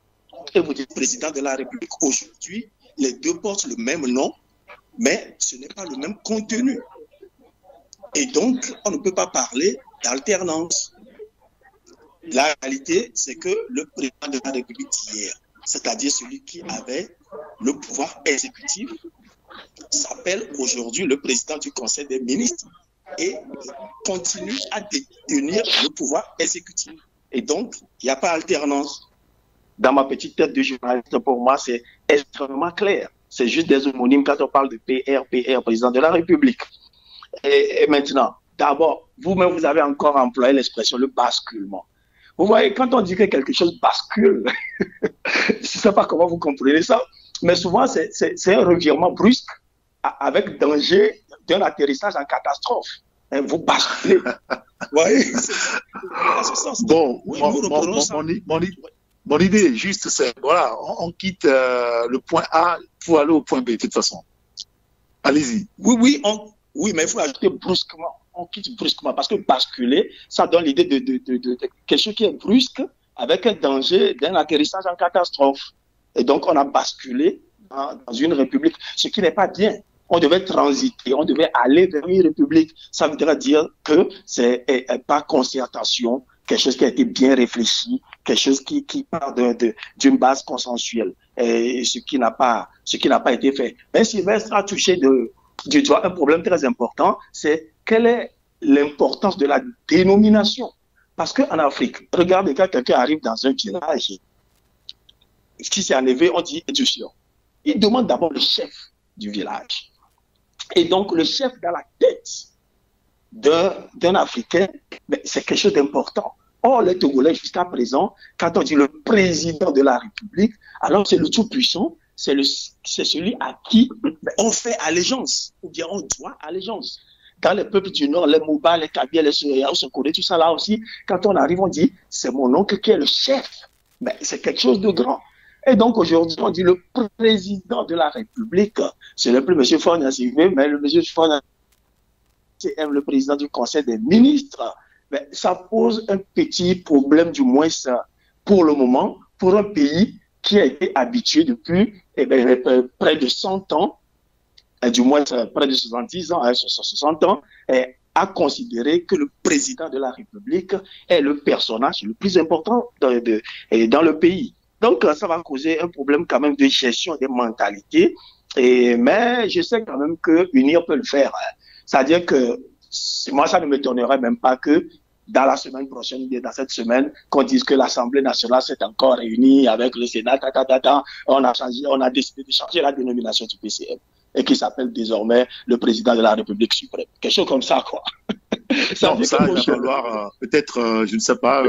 et vous dites président de la République aujourd'hui, les deux portent le même nom, mais ce n'est pas le même contenu. Et donc, on ne peut pas parler d'alternance. La réalité, c'est que le président de la République d'hier, c'est-à-dire celui qui avait le pouvoir exécutif, s'appelle aujourd'hui le président du Conseil des ministres et continue à détenir le pouvoir exécutif. Et donc, il n'y a pas d'alternance. Dans ma petite tête de journaliste, pour moi, c'est extrêmement clair. C'est juste des homonymes quand on parle de PR, président de la République. Et maintenant, d'abord, vous-même, vous avez encore employé l'expression le basculement. Vous voyez, quand on dit que quelque chose bascule, je ne sais pas comment vous comprenez ça, mais souvent, c'est un revirement brusque avec danger d'un atterrissage en catastrophe. Et vous basculez. Vous voyez, bon, mon idée, juste, c'est, voilà, on quitte le point A pour aller au point B, de toute façon. Allez-y. Oui, mais il faut ajouter brusquement. On quitte brusquement, parce que basculer, ça donne l'idée de quelque chose qui est brusque, avec un danger d'un atterrissage en catastrophe. Et donc, on a basculé dans une république, ce qui n'est pas bien. On devait transiter, on devait aller vers une république. Ça voudrait dire que c'est par concertation, quelque chose qui a été bien réfléchi, quelque chose qui part d'une base consensuelle, et ce qui n'a pas été fait. Mais Sylvestre a touché du doigt un problème très important, c'est quelle est l'importance de la dénomination. Parce qu'en Afrique, regardez, quand quelqu'un arrive dans un village, si c'est en éveil, on dit édition. Il demande d'abord le chef du village. Et donc, le chef dans la tête d'un Africain, c'est quelque chose d'important. Or, les Togolais, jusqu'à présent, quand on dit le président de la République, alors c'est le tout-puissant, c'est celui à qui on fait allégeance, ou bien on doit allégeance. Dans les peuples du Nord, les Mouba, les Kabia, les Soya, on connaît tout ça là aussi. Quand on arrive, on dit, c'est mon oncle qui est le chef. Mais c'est quelque chose de grand. Et donc aujourd'hui, on dit le président de la République, ce n'est plus M. Fornia Sylvain, mais le M. Fornia, c'est le président du Conseil des ministres. Mais ça pose un petit problème, du moins pour le moment, pour un pays qui a été habitué depuis près de 100 ans, du moins près de 70 ans, 60 ans, à considérer que le président de la République est le personnage le plus important dans le pays. Donc, ça va causer un problème quand même de gestion des mentalités. Mais je sais quand même que l'UNIR peut le faire. C'est-à-dire que moi, ça ne m'étonnerait même pas que dans la semaine prochaine, dans cette semaine, qu'on dise que l'Assemblée nationale s'est encore réunie avec le Sénat, on a décidé de changer la dénomination du PCM et qui s'appelle désormais le président de la République suprême. Quelque chose comme ça, quoi. Ça il va falloir peut-être, je ne sais pas,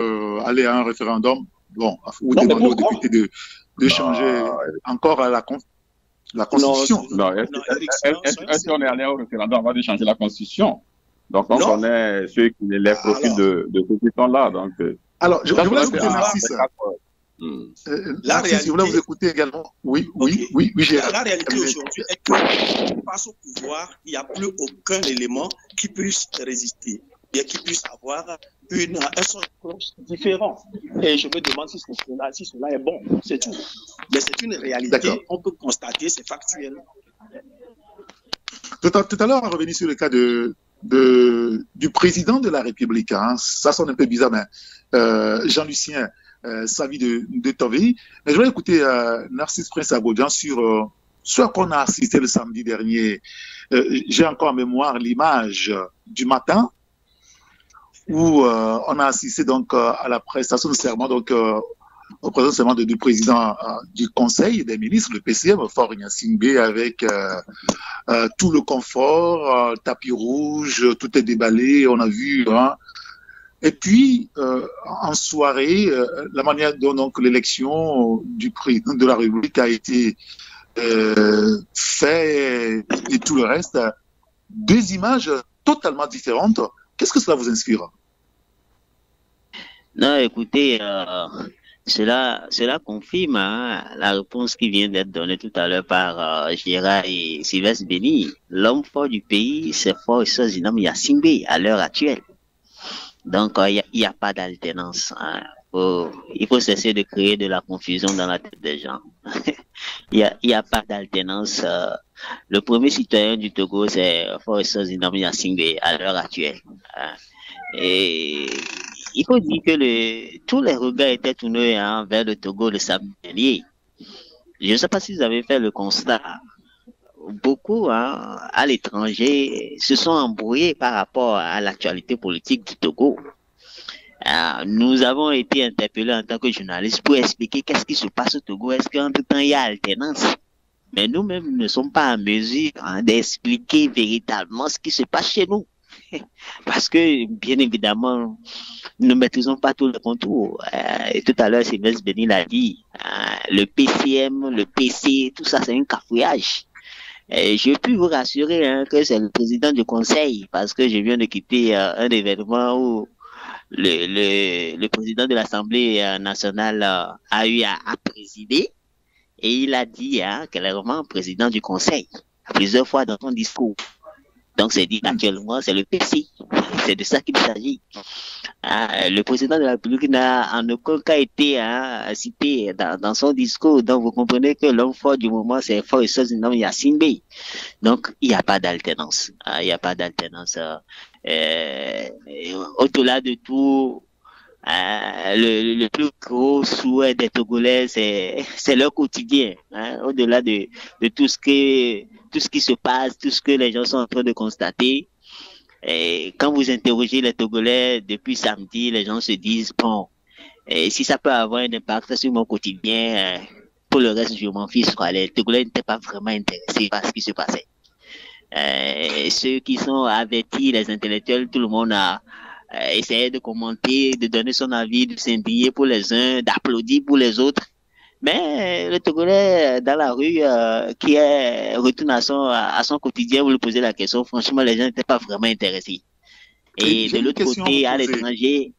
aller à un référendum. Bon, ou demander aux députés de changer encore la Constitution. Non, est-ce qu'on est allé au référendum avant de changer la Constitution? Donc, on connaît ceux qui les profils de ceux qui sont là. Donc, alors, je voulais écouter Narcisse. Narcisse, je voulais vous écouter également. Oui, Gérard. La réalité aujourd'hui est que, face au pouvoir, il n'y a plus aucun élément qui puisse résister, bien qui puisse avoir un son de cloche différent. Et je me demande si cela est bon, c'est tout. Mais c'est une réalité, on peut constater, c'est factuel. Tout à l'heure, on a revenu sur le cas du président de la République. Hein. Ça sonne un peu bizarre, mais Jean-Lucien Savi de Tovey. Mais je vais écouter Narcisse Prince Abodjan sur ce qu'on a assisté le samedi dernier. J'ai encore en mémoire l'image du matin où on a assisté donc à la prestation de serment donc au président du président du Conseil des ministres, le PCM, Faure Gnassingbé, avec tout le confort, tapis rouge, tout est déballé, on a vu. Hein. Et puis, en soirée, la manière dont donc, l'élection du président de la République a été faite et tout le reste, deux images totalement différentes. Qu'est-ce que cela vous inspire? Non, écoutez, cela confirme hein, la réponse qui vient d'être donnée tout à l'heure par Gérard et Sylvestre Béni. L'homme fort du pays, c'est Faure Gnassingbé Gnassingbé à l'heure actuelle. Donc, il n'y a pas d'alternance. Hein. Il faut cesser de créer de la confusion dans la tête des gens. Il n'y a pas d'alternance. Le premier citoyen du Togo, c'est Faure Gnassingbé Gnassingbé à l'heure actuelle. Hein. Et il faut dire que tous les regards étaient tournés hein, vers le Togo le samedi dernier. Je ne sais pas si vous avez fait le constat. Beaucoup hein, à l'étranger se sont embrouillés par rapport à l'actualité politique du Togo. Nous avons été interpellés en tant que journalistes pour expliquer qu'est-ce qui se passe au Togo. Est-ce qu'entre-temps il y a alternance? Mais nous-mêmes ne sommes pas en mesure hein, d'expliquer véritablement ce qui se passe chez nous. Parce que, bien évidemment, nous ne maîtrisons pas tous les contours. Et tout à l'heure, Sylvestre Béni l'a dit, le PCM, le PC, tout ça, c'est un cafouillage. Je peux vous rassurer hein, que c'est le président du Conseil, parce que je viens de quitter un événement où le président de l'Assemblée nationale a eu à présider, et il a dit hein, clairement président du Conseil, plusieurs fois dans son discours. Donc, c'est dit actuellement, c'est le PC. C'est de ça qu'il s'agit. Le président de la République n'a en aucun cas été cité dans son discours. Donc, vous comprenez que l'homme fort du moment, c'est Faure Gnassingbé. Donc, il n'y a pas d'alternance. Il n'y a pas d'alternance. Au-delà de tout, le plus gros souhait des Togolais, c'est leur quotidien. Hein, au-delà de tout ce qui se passe, tout ce que les gens sont en train de constater. Et quand vous interrogez les Togolais depuis samedi, les gens se disent, bon, si ça peut avoir un impact sur mon quotidien, pour le reste, je m'en fiche. Les Togolais n'étaient pas vraiment intéressés par ce qui se passait. Ceux qui sont avertis, les intellectuels, tout le monde a essayé de commenter, de donner son avis, de s'indigner pour les uns, d'applaudir pour les autres. Mais le Togolais dans la rue qui est retourné à son quotidien, vous lui posez la question, franchement, les gens n'étaient pas vraiment intéressés. Et de l'autre côté, à l'étranger...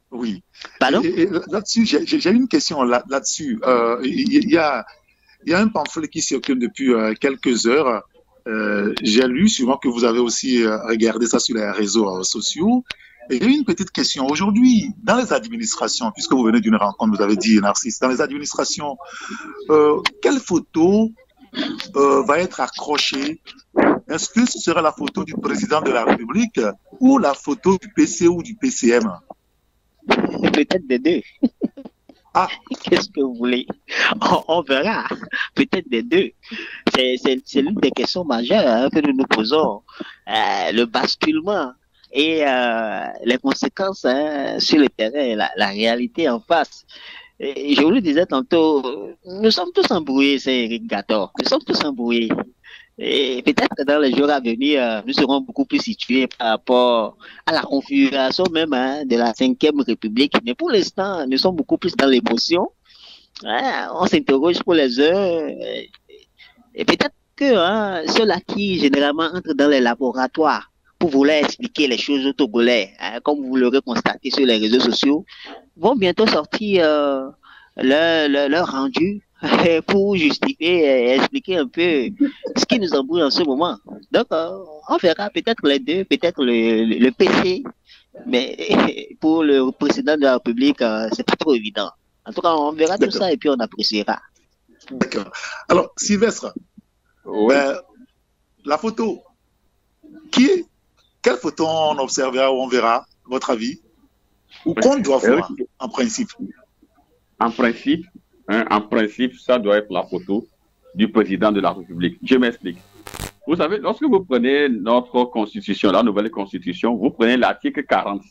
Oui. Pardon? Et là-dessus, j'ai une question là-dessus. Il y a un pamphlet qui circule depuis quelques heures. J'ai lu, sûrement que vous avez aussi regardé ça sur les réseaux sociaux. Et j'ai une petite question. Aujourd'hui, dans les administrations, puisque vous venez d'une rencontre, vous avez dit, Narcisse, dans les administrations, quelle photo va être accrochée? Est-ce que ce sera la photo du président de la République ou la photo du PC ou du PCM? Peut-être des deux. Ah. Qu'est-ce que vous voulez? On verra. Peut-être des deux. C'est l'une des questions majeures hein, que nous nous posons. Le basculement et les conséquences hein, sur le terrain, la réalité en face. Et je vous le disais tantôt, nous sommes tous embrouillés, c'est Eric Gator. Nous sommes tous embrouillés. Et peut-être que dans les jours à venir, nous serons beaucoup plus situés par rapport à la configuration même hein, de la 5e République. Mais pour l'instant, nous sommes beaucoup plus dans l'émotion. Hein, on s'interroge pour les uns. Et peut-être que hein, ceux-là qui généralement entrent dans les laboratoires pour vouloir expliquer les choses aux Togolais, hein, comme vous l'aurez constaté sur les réseaux sociaux, vont bientôt sortir leur rendu pour justifier et expliquer un peu ce qui nous embrouille en ce moment. Donc, on verra peut-être les deux, peut-être le PC, mais pour le président de la République, c'est pas trop évident. En tout cas, on verra tout ça et puis on appréciera. D'accord. Alors, Sylvestre, oui. La photo Quelle photo on observera ou on verra, à votre avis? Ou qu'on doit voir, en principe? En principe, ça doit être la photo du président de la République. Je m'explique. Vous savez, lorsque vous prenez notre constitution, la nouvelle constitution, vous prenez l'article 40.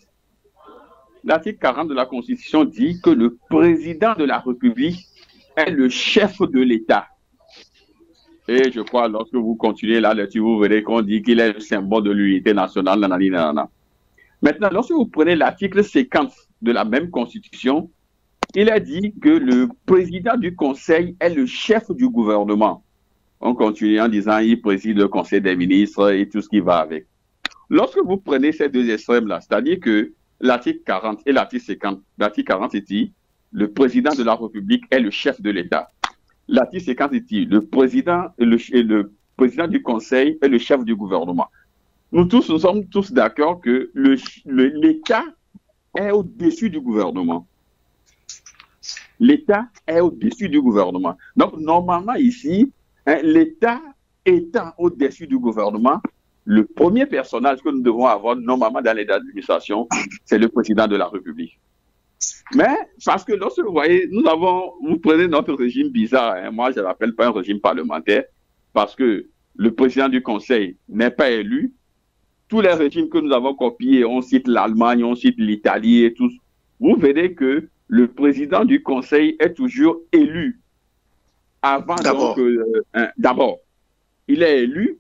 L'article 40 de la constitution dit que le président de la République est le chef de l'État. Et je crois, lorsque vous continuez la lecture, vous verrez qu'on dit qu'il est le symbole de l'unité nationale. Nanana. Maintenant, lorsque vous prenez l'article 50 de la même constitution, il a dit que le président du conseil est le chef du gouvernement. On continue en disant qu'il préside le conseil des ministres et tout ce qui va avec. Lorsque vous prenez ces deux extrêmes-là, c'est-à-dire que l'article 40 et l'article 50, l'article 40 dit le président de la République est le chef de l'État. L'article 50 dit le président du conseil est le chef du gouvernement. Nous sommes tous d'accord que l'État est au-dessus du gouvernement. L'État est au-dessus du gouvernement. Donc, normalement, ici, l'État étant au-dessus du gouvernement, le premier personnage que nous devons avoir normalement dans les administrations, c'est le président de la République. Mais, parce que lorsque vous voyez, vous prenez notre régime bizarre, moi je ne l'appelle pas un régime parlementaire, parce que le président du Conseil n'est pas élu. Tous les régimes que nous avons copiés, on cite l'Allemagne, on cite l'Italie et tout. Vous verrez que le président du Conseil est toujours élu. D'abord, il est élu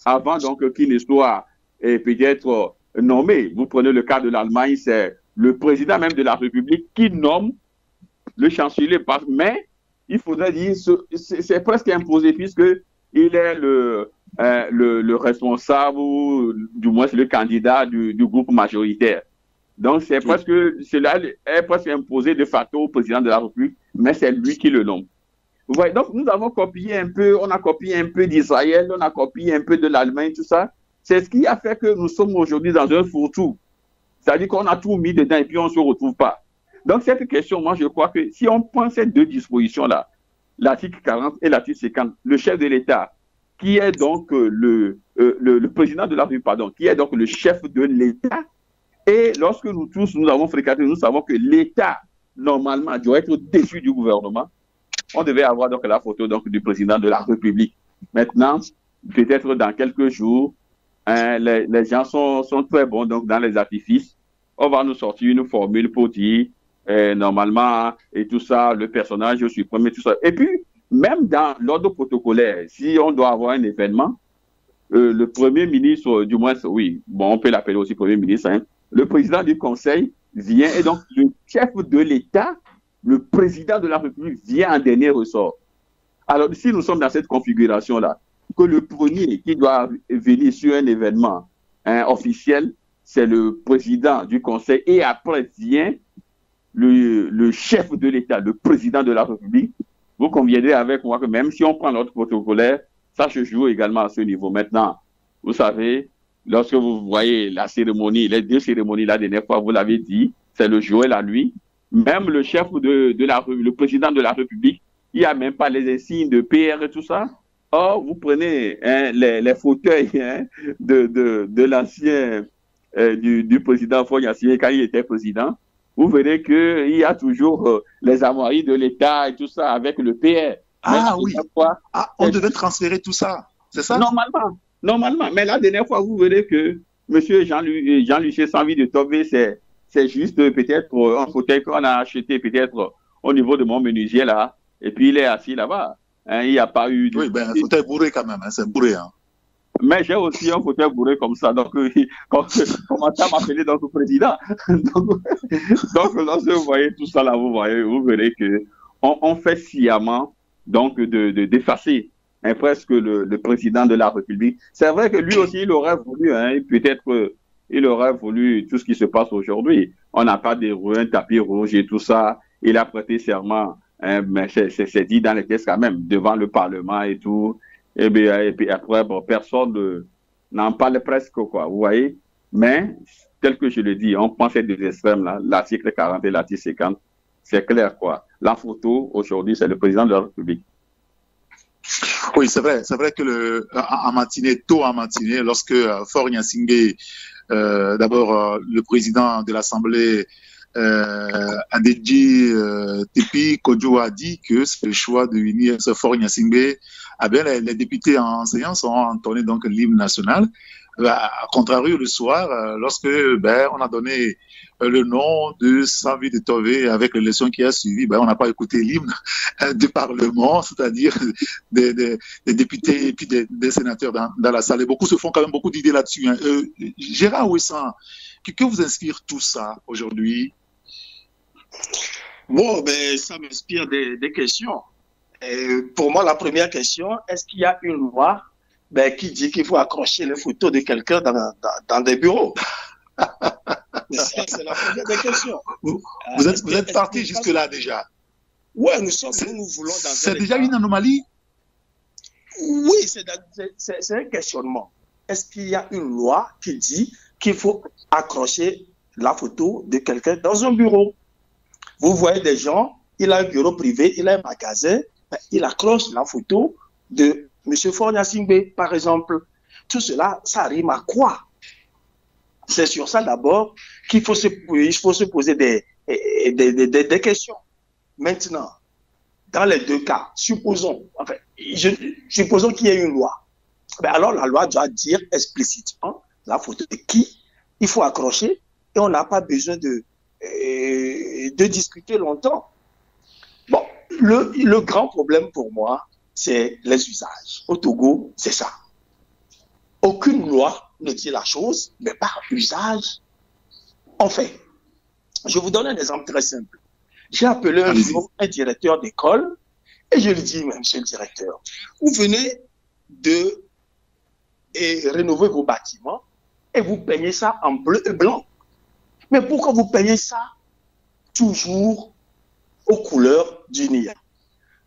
avant donc qu'il ne soit peut-être nommé. Vous prenez le cas de l'Allemagne, c'est le président même de la République qui nomme le chancelier. Mais il faudrait dire, c'est presque imposé puisque il est le responsable ou du moins c'est le candidat du groupe majoritaire. Donc cela est presque imposé de facto au président de la République, mais c'est lui qui le nomme. Vous voyez, donc nous avons copié un peu, on a copié un peu d'Israël, on a copié un peu de l'Allemagne, tout ça. C'est ce qui a fait que nous sommes aujourd'hui dans un fourre-tout. C'est-à-dire qu'on a tout mis dedans et puis on ne se retrouve pas. Donc cette question, moi je crois que si on prend ces deux dispositions-là, l'article 40 et l'article 50, le chef de l'État, qui est donc le président de la République, pardon, qui est donc le chef de l'État, et lorsque nous tous, nous avons fréquenté, nous savons que l'État, normalement, doit être au-dessus du gouvernement. On devait avoir donc la photo donc, du président de la République. Maintenant, peut-être dans quelques jours, les gens sont très bons donc, dans les artifices. On va nous sortir une formule pour dire, normalement, et tout ça, le personnage suprême et tout ça. Et puis, même dans l'ordre protocolaire, si on doit avoir un événement, le Premier ministre, du moins, oui, bon, on peut l'appeler aussi Premier ministre, hein, le président du Conseil vient, et donc le chef de l'État, le président de la République vient en dernier ressort. Alors, si nous sommes dans cette configuration-là, que le premier qui doit venir sur un événement officiel, c'est le président du Conseil, et après vient le chef de l'État, le président de la République, vous conviendrez avec moi que même si on prend l'ordre protocolaire, ça se joue également à ce niveau. Maintenant, vous savez, lorsque vous voyez la cérémonie, les deux cérémonies, la dernière fois, vous l'avez dit, c'est le jour et la nuit. Même le chef le président de la République, il n'y a même pas les insignes de PR et tout ça. Or, vous prenez les fauteuils de l'ancien du président Fognassier quand il était président, vous verrez qu'il y a toujours les armoiries de l'État et tout ça avec le PR. Ah oui, on devait transférer tout ça, c'est ça? Normalement. Mais la dernière fois, vous verrez que M. Jean-Lucien Sanvi de Tobé, c'est juste peut-être un fauteuil qu'on a acheté peut-être au niveau de mon menuisier là, et puis il est assis là-bas. Hein, il n'y a pas eu... Oui, ben un fauteuil bourré quand même, hein, c'est bourré. Hein. Mais j'ai aussi un fauteuil bourré comme ça, donc comment ça m'appeler donc président. donc lorsque vous voyez tout ça là, vous verrez que on fait sciemment donc d'effacer presque le président de la République. C'est vrai que lui aussi, il aurait voulu, hein, peut-être il aurait voulu tout ce qui se passe aujourd'hui. On n'a pas déroulé un tapis rouge et tout ça. Il a prêté serment, hein, mais c'est dit dans les textes quand même, devant le Parlement et tout. Et puis après, bon, personne n'en parle presque, quoi, vous voyez. Mais, tel que je le dis, on prend ces deux extrêmes-là, l'article 40 et l'article 50, c'est clair, quoi. La photo, aujourd'hui, c'est le président de la République. Oui, c'est vrai que tôt en matinée, lorsque Faure Gnassingbé, d'abord le président de l'Assemblée, Adedji Tepi Kodjo a dit que c'est le choix de unir ce Faure Gnassingbé. Ah bien, les députés en séance ont entonné donc l'hymne national. À contrario, le soir, lorsque on a donné le nom de Savi de Tové avec l'élection qui a suivi, on n'a pas écouté l'hymne du Parlement, c'est-à-dire des députés et puis des sénateurs dans la salle. Et beaucoup se font quand même beaucoup d'idées là-dessus. Hein. Gérard Ouessant, que vous inspire tout ça aujourd'hui? Bon, ça m'inspire des questions. Et pour moi, la première question, est-ce qu'il y a une loi qui dit qu'il faut accrocher les photos de quelqu'un dans des bureaux? C'est la première des questions. Vous êtes parti jusque-là déjà? Oui, nous voulons dans c'est déjà une anomalie? Oui, c'est un questionnement. Est-ce qu'il y a une loi qui dit qu'il faut accrocher la photo de quelqu'un dans un bureau? Vous voyez des gens, il a un bureau privé, il a un magasin, il accroche la photo de M. Faure Gnassingbé, par exemple. Tout cela, ça rime à quoi? C'est sur ça d'abord qu'il faut se poser des questions. Maintenant, dans les deux cas, supposons qu'il y ait une loi. Alors la loi doit dire explicitement la photo de qui il faut accrocher et on n'a pas besoin de discuter longtemps. Bon, le grand problème pour moi, c'est les usages. Au Togo, c'est ça. Aucune loi ne dit la chose, mais par usage, on fait. Je vous donne un exemple très simple. J'ai appelé un jour un directeur d'école et je lui dis, monsieur le directeur, vous venez de rénover vos bâtiments et vous peignez ça en bleu et blanc. Mais pourquoi vous peignez ça toujours aux couleurs du Nia?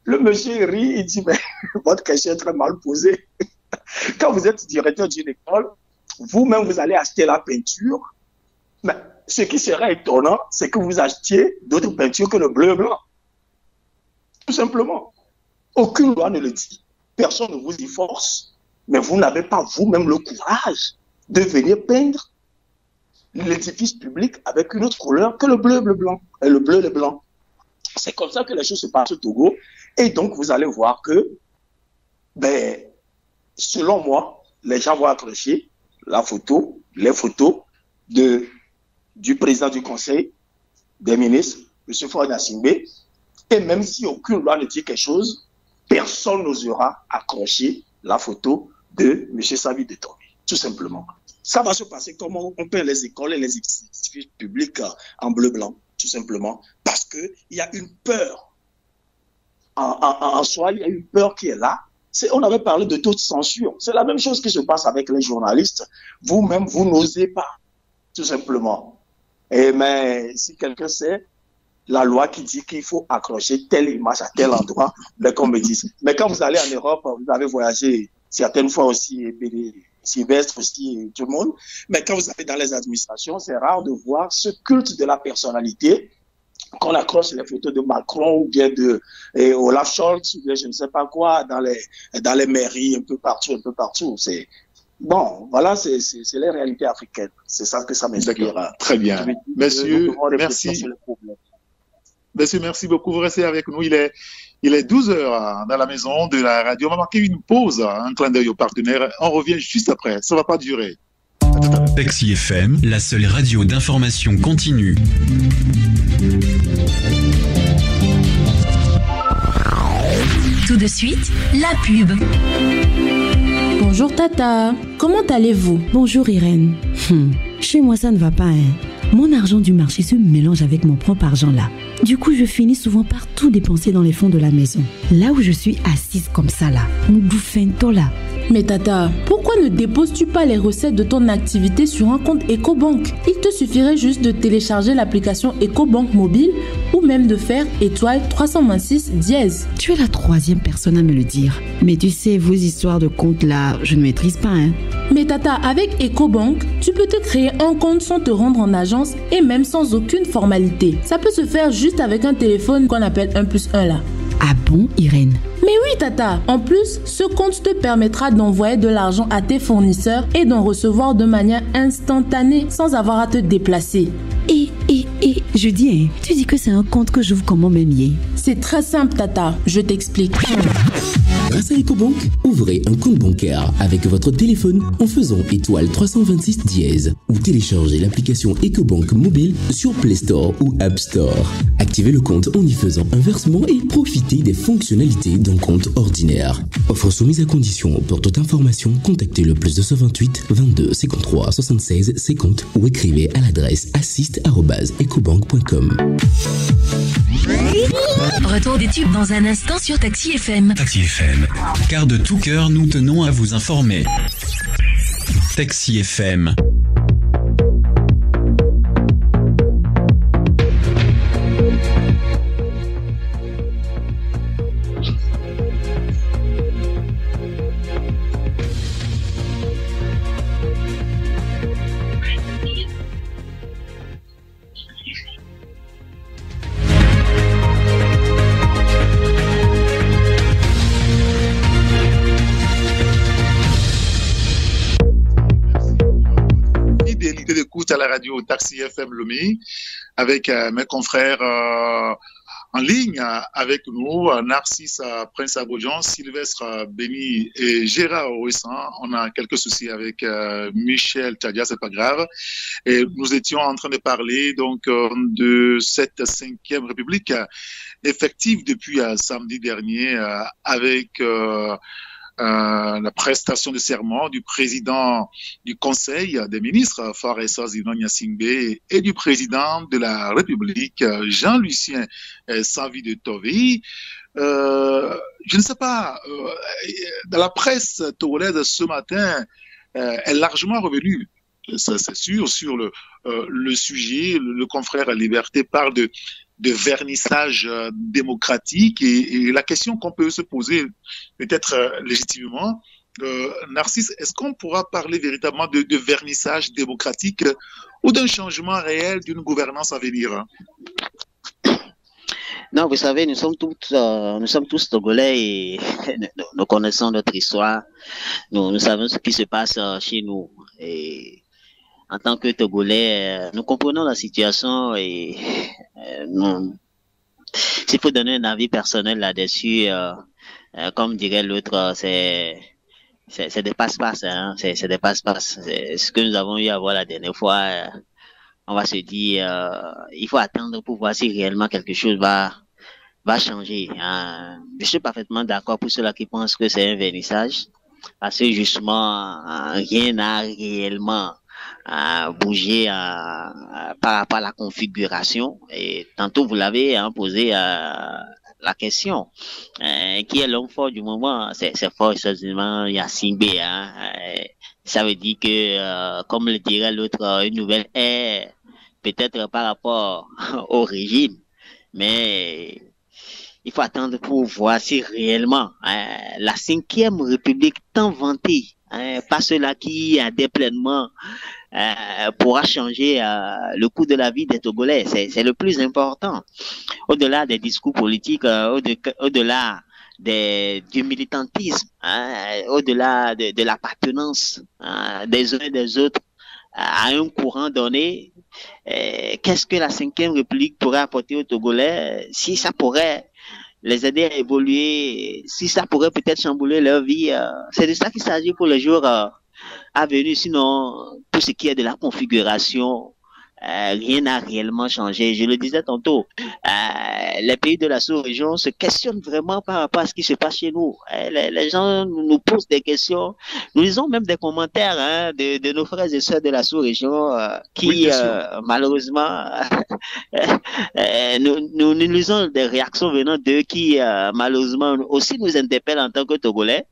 Le monsieur rit, il dit, mais votre question est très mal posée. Quand vous êtes directeur d'une école, vous-même, vous allez acheter la peinture. Mais ce qui serait étonnant, c'est que vous achetiez d'autres peintures que le bleu et blanc. Tout simplement. Aucune loi ne le dit. Personne ne vous y force. Mais vous n'avez pas vous-même le courage de venir peindre l'édifice public avec une autre couleur que le bleu et le blanc. Le bleu et le blanc. C'est comme ça que les choses se passent au Togo. Et donc, vous allez voir que, selon moi, les gens vont accrocher les photos du président du Conseil des ministres, M. Faure Gnassingbé. Et même si aucune loi ne dit quelque chose, personne n'osera accrocher la photo de M. Savi de Tové. Tout simplement. Ça va se passer comme on peint les écoles et les édifices publics en bleu-blanc. Tout simplement. Parce qu'il y a une peur. En soi, il y a une peur qui est là. On avait parlé de taux de censure. C'est la même chose qui se passe avec les journalistes. Vous-même, vous n'osez pas. Tout simplement. Mais si quelqu'un sait la loi qui dit qu'il faut accrocher telle image à tel endroit, qu'on me dise. Mais quand vous allez en Europe, vous avez voyagé certaines fois aussi, Sylvestre aussi, tout le monde. Mais quand vous allez dans les administrations, c'est rare de voir ce culte de la personnalité qu'on accroche les photos de Macron ou bien de Olaf Scholz ou bien je ne sais pas quoi dans les mairies un peu partout. C'est bon, voilà, c'est les réalités africaines. C'est ça que ça m'inspire. Très bien. Monsieur, merci. Monsieur, merci beaucoup. Vous restez avec nous. Il est 12h dans la maison de la radio. On va marquer une pause, un clin d'œil aux partenaires. On revient juste après. Ça ne va pas durer. Taxi FM, la seule radio d'information continue. Tout de suite, la pub. Bonjour Tata, comment allez-vous? Bonjour Irène. Chez moi ça ne va pas, hein. Mon argent du marché se mélange avec mon propre argent là. Du coup, je finis souvent par tout dépenser dans les fonds de la maison. Là où je suis assise comme ça là, m'bouffento là. Mais Tata, pourquoi ne déposes-tu pas les recettes de ton activité sur un compte EcoBank? Il te suffirait juste de télécharger l'application EcoBank mobile ou même de faire étoile 326 dièse. Tu es la troisième personne à me le dire. Mais tu sais, vos histoires de compte là, je ne maîtrise pas, hein. Mais Tata, avec EcoBank, tu peux te créer un compte sans te rendre en agence et même sans aucune formalité. Ça peut se faire juste avec un téléphone qu'on appelle 1+1 là. Ah bon, Irène? Mais oui, Tata. Tata. En plus, ce compte te permettra d'envoyer de l'argent à tes fournisseurs et d'en recevoir de manière instantanée sans avoir à te déplacer. Je dis, tu dis que c'est un compte que j'ouvre comment même hier? C'est très simple, Tata. Je t'explique. Grâce à EcoBank, ouvrez un compte bancaire avec votre téléphone en faisant étoile 326 dièse ou téléchargez l'application EcoBank mobile sur Play Store ou App Store. Activez le compte en y faisant un versement et profitez des fonctionnalités d'un compte ordinaire. Offre soumise à condition. Pour toute information, contactez le +228 22 53 76 50 ou écrivez à l'adresse assist@ecobank.com. Retour des tubes dans un instant sur Taxi FM. Taxi FM, car de tout cœur, nous tenons à vous informer. Taxi FM. À la radio Taxi FM Lomé avec mes confrères en ligne avec nous, Narcisse Prince Abodjan, Sylvestre Béni et Gérard Ouessan. On a quelques soucis avec Michel Tchadia, c'est pas grave. Et nous étions en train de parler donc de cette 5e République effective depuis samedi dernier avec la prestation de serment du président du Conseil des ministres, Faressa Zinonia Singbe, et du président de la République, Jean-Lucien Savi de Tovi. Je ne sais pas, dans la presse togolaise ce matin, est largement revenue, c'est sûr, sur le sujet. Le confrère Liberté parle de vernissage démocratique et la question qu'on peut se poser peut-être légitimement, Narcisse, est-ce qu'on pourra parler véritablement de vernissage démocratique ou d'un changement réel d'une gouvernance à venir? Non, vous savez, nous sommes tous Togolais et nous connaissons notre histoire. Nous savons ce qui se passe chez nous. Et en tant que Togolais, nous comprenons la situation et s'il faut donner un avis personnel là-dessus, comme dirait l'autre, c'est des passe-passe, hein, c'est des passe-passe. Ce que nous avons eu à voir la dernière fois, on va se dire, il faut attendre pour voir si réellement quelque chose va changer. Hein. Je suis parfaitement d'accord pour ceux-là qui pensent que c'est un vernissage, parce que justement, rien n'a réellement bouger par rapport à la configuration. Et tantôt, vous l'avez posé la question. Qui est l'homme fort du moment? C'est forcément Yacine B. Hein. Ça veut dire que, comme le dirait l'autre, une nouvelle ère, peut-être par rapport au régime, mais il faut attendre pour voir si réellement la 5e République tant vantée, pas cela qui adhère pleinement, pourra changer le cours de la vie des Togolais. C'est le plus important. Au-delà des discours politiques, au-delà du militantisme, au-delà de l'appartenance des uns et des autres à un courant donné, qu'est-ce que la 5e République pourrait apporter aux Togolais, si ça pourrait les aider à évoluer, si ça pourrait peut-être chambouler leur vie. C'est de ça qu'il s'agit pour les jours à venir. Sinon, tout ce qui est de la configuration, rien n'a réellement changé. Je le disais tantôt, les pays de la sous-région se questionnent vraiment par rapport à ce qui se passe chez nous. Les gens nous posent des questions. Nous lisons même des commentaires de nos frères et sœurs de la sous-région qui, oui, malheureusement, nous lisons des réactions venant d'eux qui, malheureusement, aussi nous interpellent en tant que Togolais.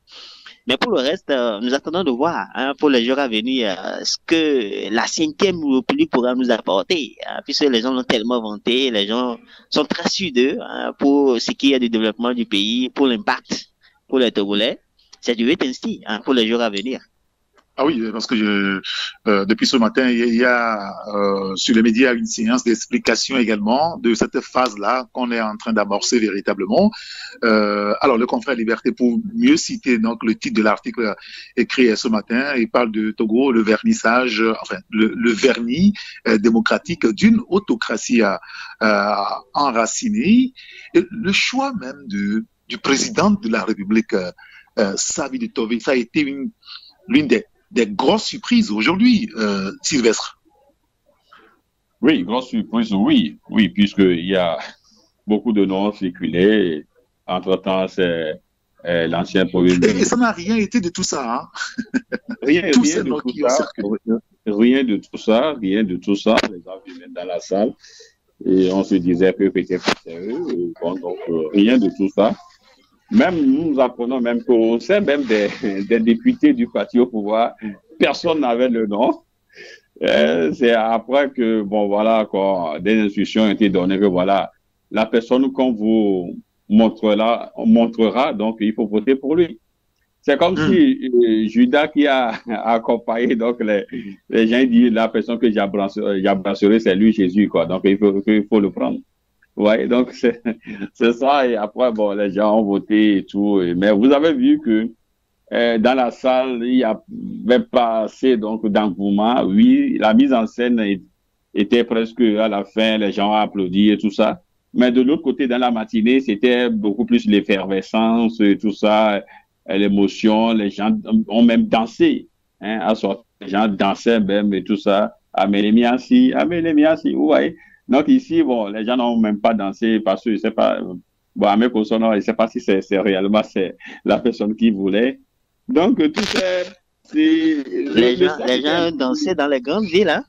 Mais pour le reste, nous attendons de voir pour les jours à venir ce que la 5e République pourra nous apporter, puisque les gens l'ont tellement vanté, les gens sont très sûrs d'eux pour ce qui est du développement du pays, pour l'impact pour les Togolais. C'est du wait and see pour les jours à venir. Ah oui, parce que depuis ce matin, il y a sur les médias une séance d'explication également de cette phase-là qu'on est en train d'amorcer véritablement. Alors, le confrère Liberté, pour mieux citer donc le titre de l'article écrit ce matin, il parle de Togo, le vernissage, enfin le vernis démocratique d'une autocratie enracinée, et le choix même du président de la République, Savi Tove, ça a été l'une des grosses surprises aujourd'hui, Sylvestre. Oui, grosse surprise, oui, puisqu'il y a beaucoup de noms circulés. Entre-temps, c'est l'ancien Premier ministre. Et ça n'a rien été de tout ça, hein? Rien de tout ça. Les gens venaient dans la salle et on se disait que peut-être c'était eux. Bon, donc, rien de tout ça. Même nous apprenons même qu'au sein même des députés du parti au pouvoir, personne n'avait le nom. C'est après que, bon, voilà, quoi, des instructions ont été données que, voilà, la personne qu'on vous montrera, donc il faut voter pour lui. C'est comme si Judas qui a accompagné, donc les gens disent, la personne que j'embrasserai, c'est lui, Jésus, quoi. Donc il faut le prendre. Ouais, donc c'est ça. Et après, bon, les gens ont voté et tout. Mais vous avez vu que dans la salle, il y avait pas assez donc d'engouement. Oui, la mise en scène était presque à la fin, les gens ont applaudi et tout ça. Mais de l'autre côté, dans la matinée, c'était beaucoup plus l'effervescence et tout ça, l'émotion. Les gens ont même dansé, hein, à sortir. Les gens dansaient même et tout ça. Amélémiasi, vous voyez. Donc ici, bon, les gens n'ont même pas dansé parce que c'est pas, bon, à mes consonants, je ne sais pas si c'est réellement la personne qui voulait. Donc tout les gens dansaient dans les grandes villes, hein.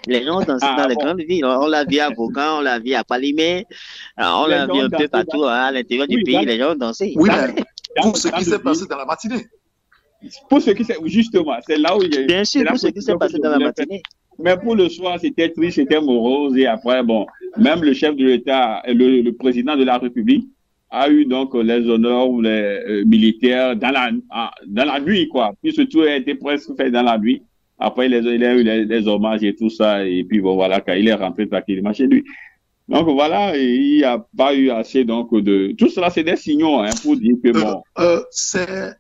Les gens dansaient dans les grandes villes. On l'a vu à Vaughan, on l'a vu à Palimé, on l'a vu un peu partout, hein, à l'intérieur du pays, les gens dansaient. Oui, mais pour ce qui s'est passé dans la matinée. Pour ce qui s'est, justement, c'est là où il y a. Bien sûr, pour ce qui s'est passé dans la matinée. Mais pour le soir, c'était triste, c'était morose. Et après, bon, même le chef de l'État, le président de la République, a eu donc les honneurs ou les militaires dans la nuit, quoi. Puisque tout a été presque fait dans la nuit. Après, il a eu les hommages et tout ça. Et puis, bon, voilà, quand il est rentré tranquillement chez lui. Donc, voilà, il n'y a pas eu assez, donc, de. Tout cela, c'est des signaux, hein, pour dire que bon.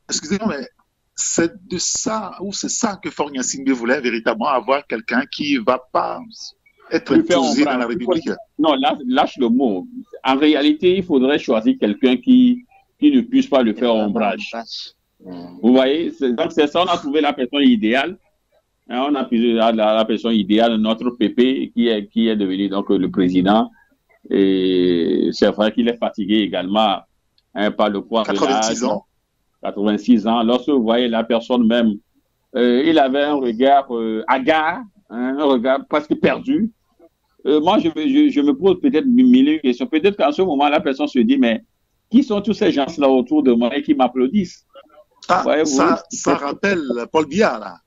Excusez-moi, mais. C'est de ça, ou c'est ça que Faure Gnassingbé voulait véritablement, avoir quelqu'un qui ne va pas être imposé dans la République. Non, lâche le mot. En réalité, il faudrait choisir quelqu'un qui ne puisse pas le faire ombrage. Vous voyez, donc c'est ça, on a trouvé la personne idéale. Hein, on a trouvé la personne idéale, notre PP, qui est devenu donc le président. Et c'est vrai qu'il est fatigué également, hein, par le poids de l'âge. 86 ans. 86 ans. Lorsque vous voyez la personne même, il avait un regard hagard, hein, un regard presque perdu. Moi, je me pose peut-être mille questions. Peut-être qu'en ce moment, la personne se dit, mais qui sont tous ces gens-là autour de moi et qui m'applaudissent? Ah, ça rappelle Paul Biya, là.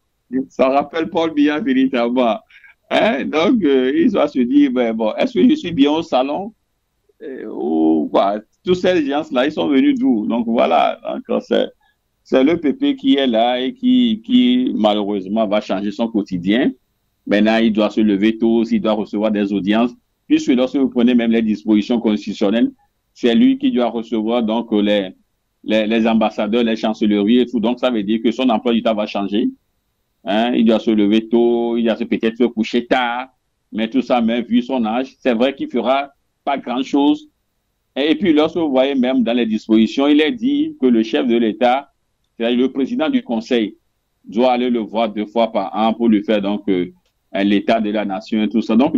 Ça rappelle Paul Biya, véritablement. Hein? Donc, il doit se dire, ben, bon, est-ce que je suis bien au salon? Ou quoi? Tous ces gens-là, ils sont venus d'où? Donc voilà, c'est le PP qui est là et qui malheureusement va changer son quotidien. Maintenant, il doit se lever tôt, il doit recevoir des audiences. Puisque lorsque vous prenez même les dispositions constitutionnelles, c'est lui qui doit recevoir donc les ambassadeurs, les chancelleries et tout. Donc ça veut dire que son emploi du temps va changer. Hein? Il doit se lever tôt, il doit peut-être se coucher tard. Mais tout ça, même vu son âge, c'est vrai qu'il fera pas grand-chose. Et puis, lorsque vous voyez même dans les dispositions, il est dit que le chef de l'État, c'est-à-dire le président du Conseil, doit aller le voir 2 fois par an pour lui faire donc l'état de la nation et tout ça. Donc,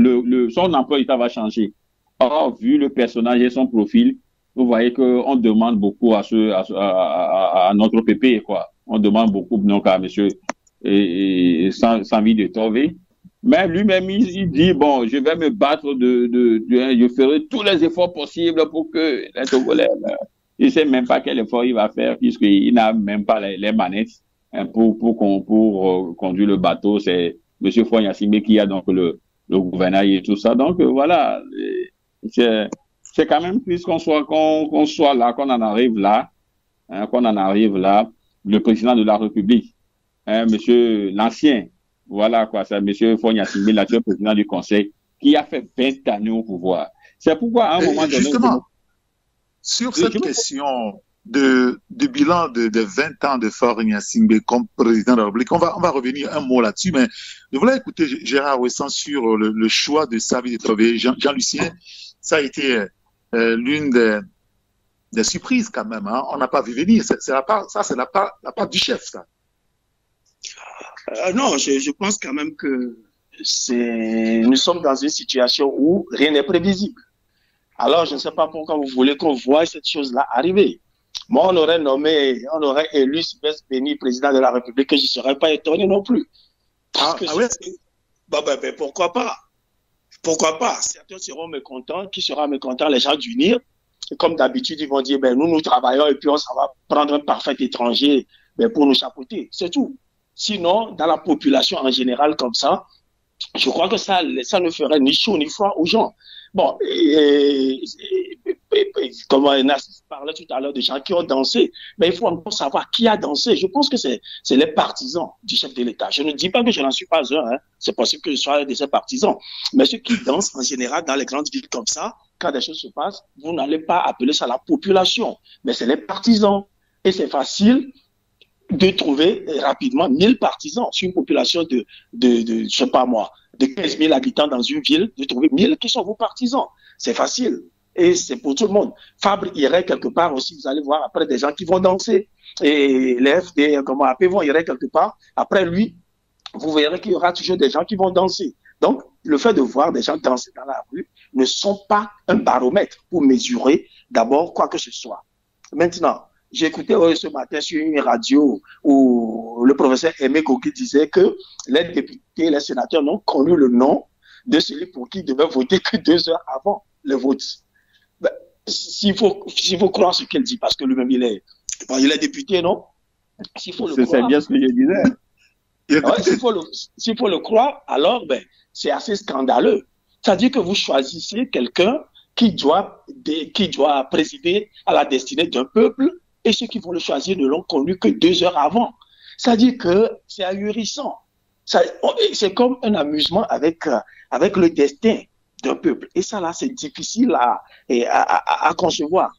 son emploi d'État va changer. Or, vu le personnage et son profil, vous voyez qu'on demande beaucoup à notre PP, quoi. On demande beaucoup donc à monsieur Savi Tove. Mais lui-même, il dit, bon, je vais me battre je ferai tous les efforts possibles pour que les Togolais, il ne sait même pas quel effort il va faire, puisqu'il n'a même pas les manettes, hein, pour conduire le bateau. C'est M. Faure Gnassingbé qui a donc le gouvernail et tout ça. Donc, voilà, c'est quand même triste qu'on soit là, qu'on en arrive là, hein, le président de la République, monsieur l'ancien, voilà quoi, c'est monsieur Fonia Singbe, l'actuel président du Conseil, qui a fait 20 années au pouvoir. C'est pourquoi, à un moment donné... Justement, sur cette question de bilan de 20 ans de Fonia Singbe comme président de la République, on va revenir un mot là-dessus, mais je voulais écouter Gérard Ouessant sur le choix de Savi de Tové. Jean-Lucien, ça a été l'une des surprises quand même. Hein. On n'a pas vu venir. C'est la part du chef, ça. Non, je pense quand même que nous sommes dans une situation où rien n'est prévisible. Alors, je ne sais pas pourquoi vous voulez qu'on voie cette chose-là arriver. Moi, on aurait élu Sylvestre Béni président de la République, que je ne serais pas étonné non plus. Parce que pourquoi pas? Pourquoi pas? Certains seront mécontents. Qui sera mécontent? Les gens d'unir. Comme d'habitude, ils vont dire, nous travaillons et puis on va prendre un parfait étranger pour nous chapeauter. C'est tout. Sinon, dans la population en général comme ça, je crois que ça ne ferait ni chaud ni froid aux gens. Bon, comme Narcisse parlait tout à l'heure de gens qui ont dansé, mais il faut encore savoir qui a dansé. Je pense que c'est les partisans du chef de l'État. Je ne dis pas que je n'en suis pas un, hein. C'est possible que je sois de ces partisans. Mais ceux qui dansent en général dans les grandes villes comme ça, quand des choses se passent, vous n'allez pas appeler ça la population, mais c'est les partisans. Et c'est facile de trouver rapidement 1000 partisans sur une population de je sais pas moi, de 15 000 habitants dans une ville, de trouver 1000 qui sont vos partisans. C'est facile. Et c'est pour tout le monde. Fabre irait quelque part aussi, vous allez voir après des gens qui vont danser. Et les FD, comment appeler, vont irait quelque part. Après lui, vous verrez qu'il y aura toujours des gens qui vont danser. Donc, le fait de voir des gens danser dans la rue ne sont pas un baromètre pour mesurer d'abord quoi que ce soit. Maintenant, j'ai écouté ce matin sur une radio où le professeur Aimé Koki disait que les députés, les sénateurs n'ont connu le nom de celui pour qui ils devaient voter que 2 heures avant le vote. S'il faut croire ce qu'il dit, parce que lui-même il est député, non? S'il faut le croire. C'est bien ce que je disais. Ouais, s'il faut le croire, alors c'est assez scandaleux. C'est-à-dire que vous choisissez quelqu'un qui doit présider à la destinée d'un peuple, et ceux qui vont le choisir ne l'ont connu que 2 heures avant. C'est-à-dire que c'est ahurissant. C'est comme un amusement avec le destin d'un peuple. Et ça, là, c'est difficile à concevoir.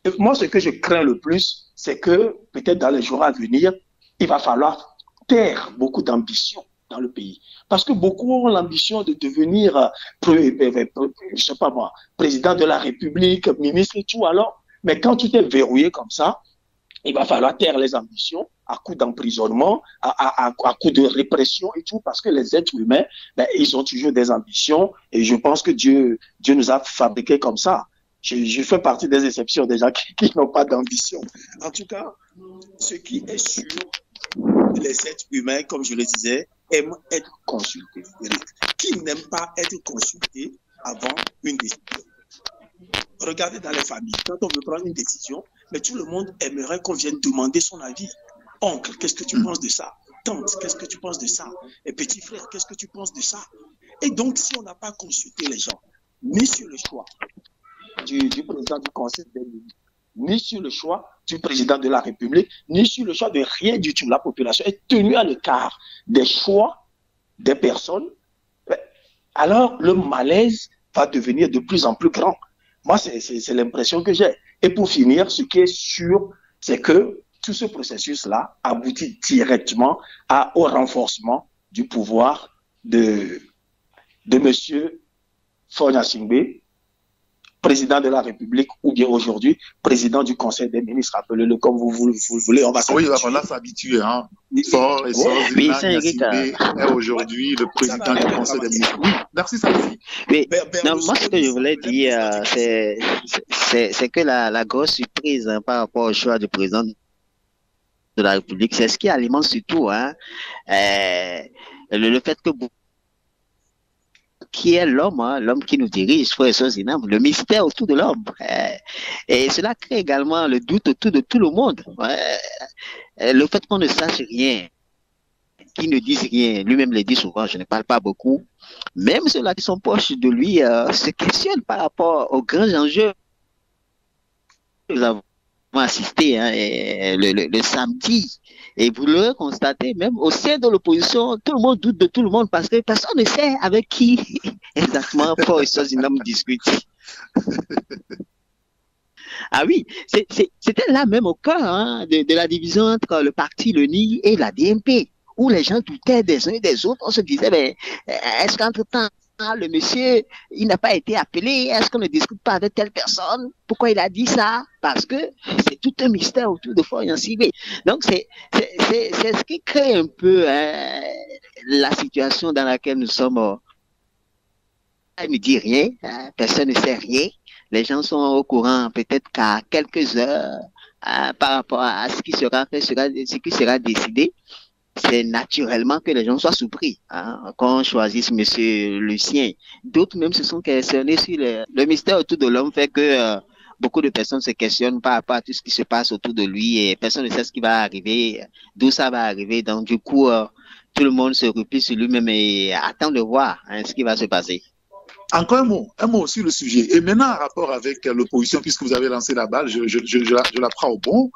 Et moi, ce que je crains le plus, c'est que peut-être dans les jours à venir, il va falloir taire beaucoup d'ambition dans le pays. Parce que beaucoup ont l'ambition de devenir, je sais pas moi, président de la République, ministre et tout, alors. Mais quand tout est verrouillé comme ça, il va falloir taire les ambitions à coup d'emprisonnement, à coup de répression et tout, parce que les êtres humains, ils ont toujours des ambitions, et je pense que Dieu nous a fabriqués comme ça. Je fais partie des exceptions, des gens qui n'ont pas d'ambition. En tout cas, ce qui est sûr, les êtres humains, comme je le disais, aiment être consultés. Qui n'aime pas être consulté avant une décision? Regardez dans les familles, quand on veut prendre une décision, mais tout le monde aimerait qu'on vienne demander son avis. Oncle, qu'est-ce que tu penses de ça? Tante, qu'est-ce que tu penses de ça? Et petit frère, qu'est-ce que tu penses de ça? Et donc, si on n'a pas consulté les gens, ni sur le choix du président du Conseil des ministres, ni sur le choix du président de la République, ni sur le choix de rien du tout, la population est tenue à l'écart des choix des personnes, alors le malaise va devenir de plus en plus grand. Moi, c'est l'impression que j'ai. Et pour finir, ce qui est sûr, c'est que tout ce processus-là aboutit directement au renforcement du pouvoir de M. Fonia Singbe, président de la République, ou bien aujourd'hui, président du Conseil des ministres, appelez-le comme vous voulez, on va s'habituer. Oui, il va falloir s'habituer, hein. Fort et est aujourd'hui le président du Conseil des ministres. Oui, merci, Safi. Oui, non, moi, ce que je voulais dire, c'est que la grosse surprise par rapport au choix du président de la République, c'est ce qui alimente surtout, hein, le fait que qui est l'homme, hein, l'homme qui nous dirige, le mystère autour de l'homme. Et cela crée également le doute autour de tout le monde. Le fait qu'on ne sache rien, qu'il ne dise rien, lui-même le dit souvent, je ne parle pas beaucoup, même ceux-là qui sont proches de lui se questionnent par rapport aux grands enjeux que nous avons assisté le samedi. Et vous le constatez, même au sein de l'opposition, tout le monde doute de tout le monde parce que personne ne sait avec qui exactement Paul Sozinam discute. Ah oui, c'était là même au cœur de la division entre le parti, le NI et la DMP, où les gens doutaient des uns et des autres. On se disait, mais est-ce qu'entre-temps, le monsieur, il n'a pas été appelé? Est-ce qu'on ne discute pas avec telle personne? Pourquoi il a dit ça? Parce que c'est tout un mystère autour de Florian Sylvain. Donc, c'est ce qui crée un peu la situation dans laquelle nous sommes. Elle ne dit rien, personne ne sait rien. Les gens sont au courant peut-être qu'à quelques heures par rapport à ce qui sera fait, ce qui sera décidé. C'est naturellement que les gens soient surpris quand on choisisse Monsieur Lucien. D'autres même se sont questionnés sur le mystère autour de l'homme fait que beaucoup de personnes se questionnent par rapport à tout ce qui se passe autour de lui et personne ne sait ce qui va arriver, d'où ça va arriver. Donc du coup, tout le monde se replie sur lui-même et attend de voir ce qui va se passer. Encore un mot sur le sujet. Et maintenant, en rapport avec l'opposition, puisque vous avez lancé la balle, je la prends au bon,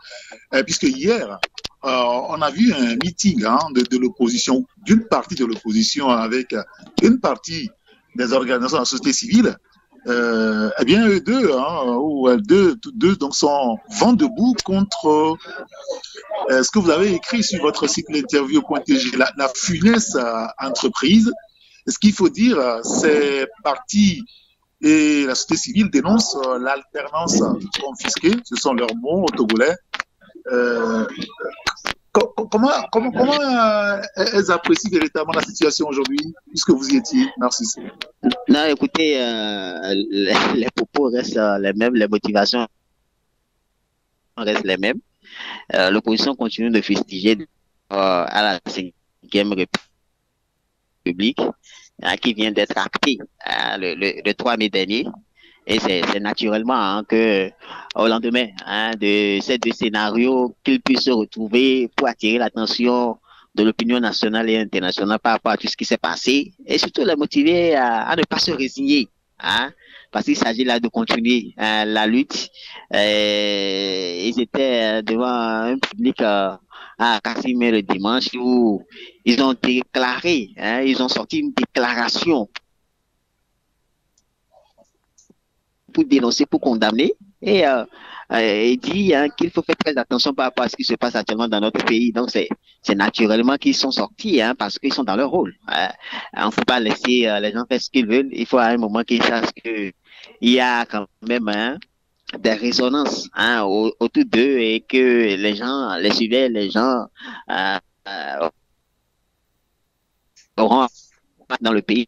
puisque hier, on a vu un meeting de l'opposition, d'une partie de l'opposition avec une partie des organisations de la société civile. Eh bien, eux deux donc vont debout contre ce que vous avez écrit sur votre site l'interview.tg, la funeste entreprise. Ce qu'il faut dire, ces partis et la société civile dénoncent l'alternance confisquée, ce sont leurs mots au Togolais. Comment elles apprécient véritablement la situation aujourd'hui, puisque vous y étiez, Narcisse? Non, écoutez, les propos restent les mêmes, les motivations restent les mêmes. L'opposition continue de fustiger à la 5e République qui vient d'être actée le 3 mai dernier. Et c'est naturellement que au lendemain de ces deux scénarios qu'ils puissent se retrouver pour attirer l'attention de l'opinion nationale et internationale par rapport à tout ce qui s'est passé et surtout les motiver à ne pas se résigner. Parce qu'il s'agit là de continuer la lutte. Ils étaient devant un public à Casimir le dimanche où ils ont déclaré, ils ont sorti une déclaration pour dénoncer, pour condamner et dit qu'il faut faire très attention par rapport à ce qui se passe actuellement dans notre pays. Donc c'est naturellement qu'ils sont sortis parce qu'ils sont dans leur rôle. On ne faut pas laisser les gens faire ce qu'ils veulent. Il faut à un moment qu'ils sachent qu'il y a quand même des résonances autour d'eux et que les gens les suivaient, les gens auront dans le pays.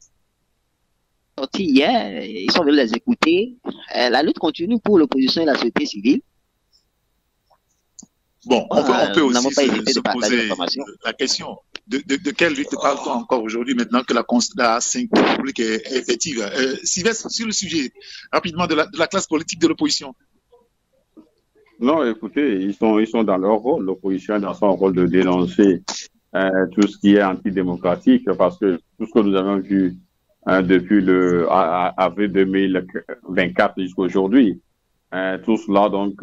Sortis hier, ils sont venus les écouter. La lutte continue pour l'opposition et la société civile. Bon, on peut aussi se poser la question de quelle lutte parle-t-on encore aujourd'hui maintenant que la 5e République est effective? Sylvestre, sur le sujet, rapidement, de la classe politique de l'opposition. Non, écoutez, ils sont dans leur rôle. L'opposition est dans son rôle de dénoncer tout ce qui est antidémocratique parce que tout ce que nous avons vu depuis avril 2024 jusqu'à aujourd'hui, tout cela donc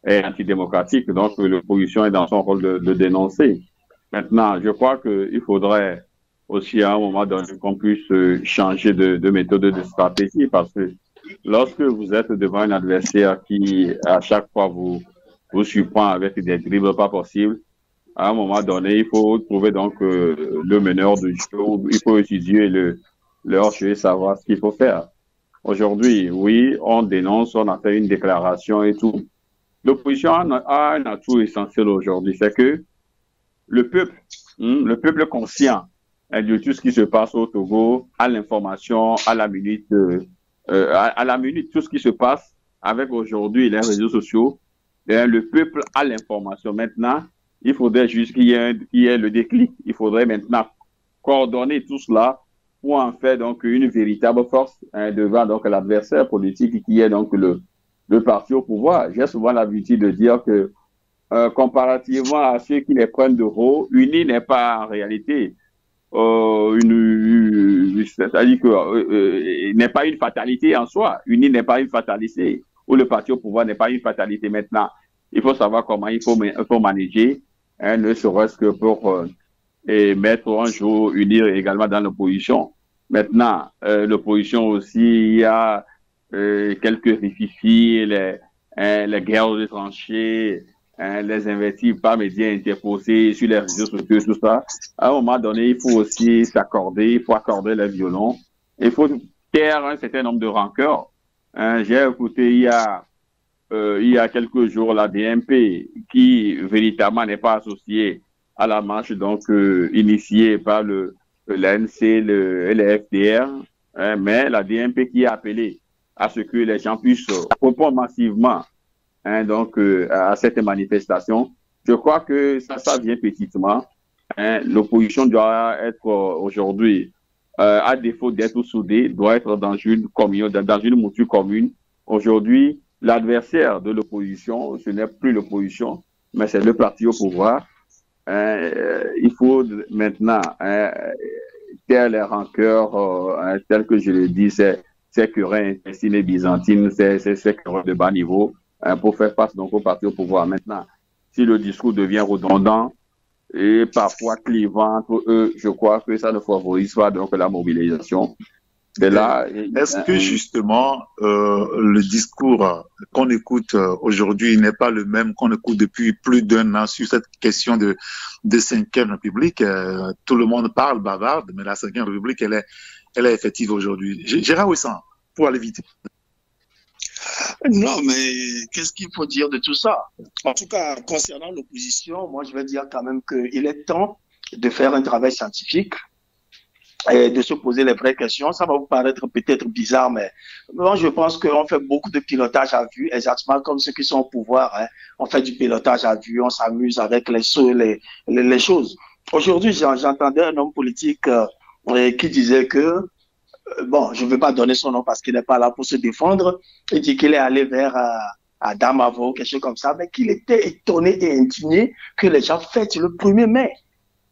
est antidémocratique. Donc l'opposition est dans son rôle de dénoncer. Maintenant, je crois qu'il faudrait aussi à un moment donné qu'on puisse changer de méthode, de stratégie, parce que lorsque vous êtes devant un adversaire qui à chaque fois vous surprend avec des dribbles pas possibles, à un moment donné, il faut trouver donc le meneur du jeu, il faut étudier le hors-jeu et savoir ce qu'il faut faire. Aujourd'hui, oui, on dénonce, on a fait une déclaration et tout. L'opposition a un atout essentiel aujourd'hui, c'est que le peuple conscient de tout ce qui se passe au Togo, a l'information, à la minute, tout ce qui se passe avec aujourd'hui les réseaux sociaux, le peuple a l'information. Maintenant, il faudrait juste qu'il y ait le déclic. Il faudrait maintenant coordonner tout cela pour en faire donc une véritable force devant donc l'adversaire politique qui est donc le parti au pouvoir. J'ai souvent l'habitude de dire que comparativement à ceux qui les prennent de haut, UNI n'est pas en réalité c'est-à-dire que n'est pas une fatalité en soi. UNI n'est pas une fatalité, ou le parti au pouvoir n'est pas une fatalité. Maintenant, il faut savoir comment il faut manager, hein, ne serait-ce que pour mettre un jour, unir également dans l'opposition. Maintenant, l'opposition aussi, il y a quelques rififis, les guerres de tranchées, les investis par médias interposés sur les réseaux sociaux, tout ça. À un moment donné, il faut aussi s'accorder, il faut accorder les violons. Il faut taire un certain nombre de rancœurs. J'ai écouté il y a quelques jours la DMP qui véritablement n'est pas associée à la marche donc initiée par l'ANC, le FDR, mais la DMP qui a appelé à ce que les gens puissent répondre massivement donc à cette manifestation. Je crois que ça vient petitement. L'opposition doit être aujourd'hui, à défaut d'être soudée, doit être dans une communion, dans une mouture commune. Aujourd'hui, l'adversaire de l'opposition, ce n'est plus l'opposition, mais c'est le parti au pouvoir. Il faut maintenant taire les rancœurs, tels que je le dis, ces querelles intestines et byzantines, ces querelles de bas niveau, pour faire face donc au parti au pouvoir. Maintenant, si le discours devient redondant et parfois clivant entre eux, je crois que ça ne favorise pas donc la mobilisation. Est-ce que justement le discours qu'on écoute aujourd'hui n'est pas le même qu'on écoute depuis plus d'un an sur cette question de 5e République? Tout le monde parle, bavarde, mais la 5e République, elle est effective aujourd'hui. Gérard Ouessant, pour aller vite. Non, mais qu'est-ce qu'il faut dire de tout ça? En tout cas, concernant l'opposition, moi je vais dire quand même qu'il est temps de faire un travail scientifique et de se poser les vraies questions. Ça va vous paraître peut-être bizarre, mais moi je pense qu'on fait beaucoup de pilotage à vue, exactement comme ceux qui sont au pouvoir. On fait du pilotage à vue, on s'amuse avec les choses. Aujourd'hui, j'entendais un homme politique qui disait que, bon, je ne vais pas donner son nom parce qu'il n'est pas là pour se défendre, il dit qu'il est allé vers Adamavo, quelque chose comme ça, mais qu'il était étonné et indigné que les gens fêtent le 1er mai.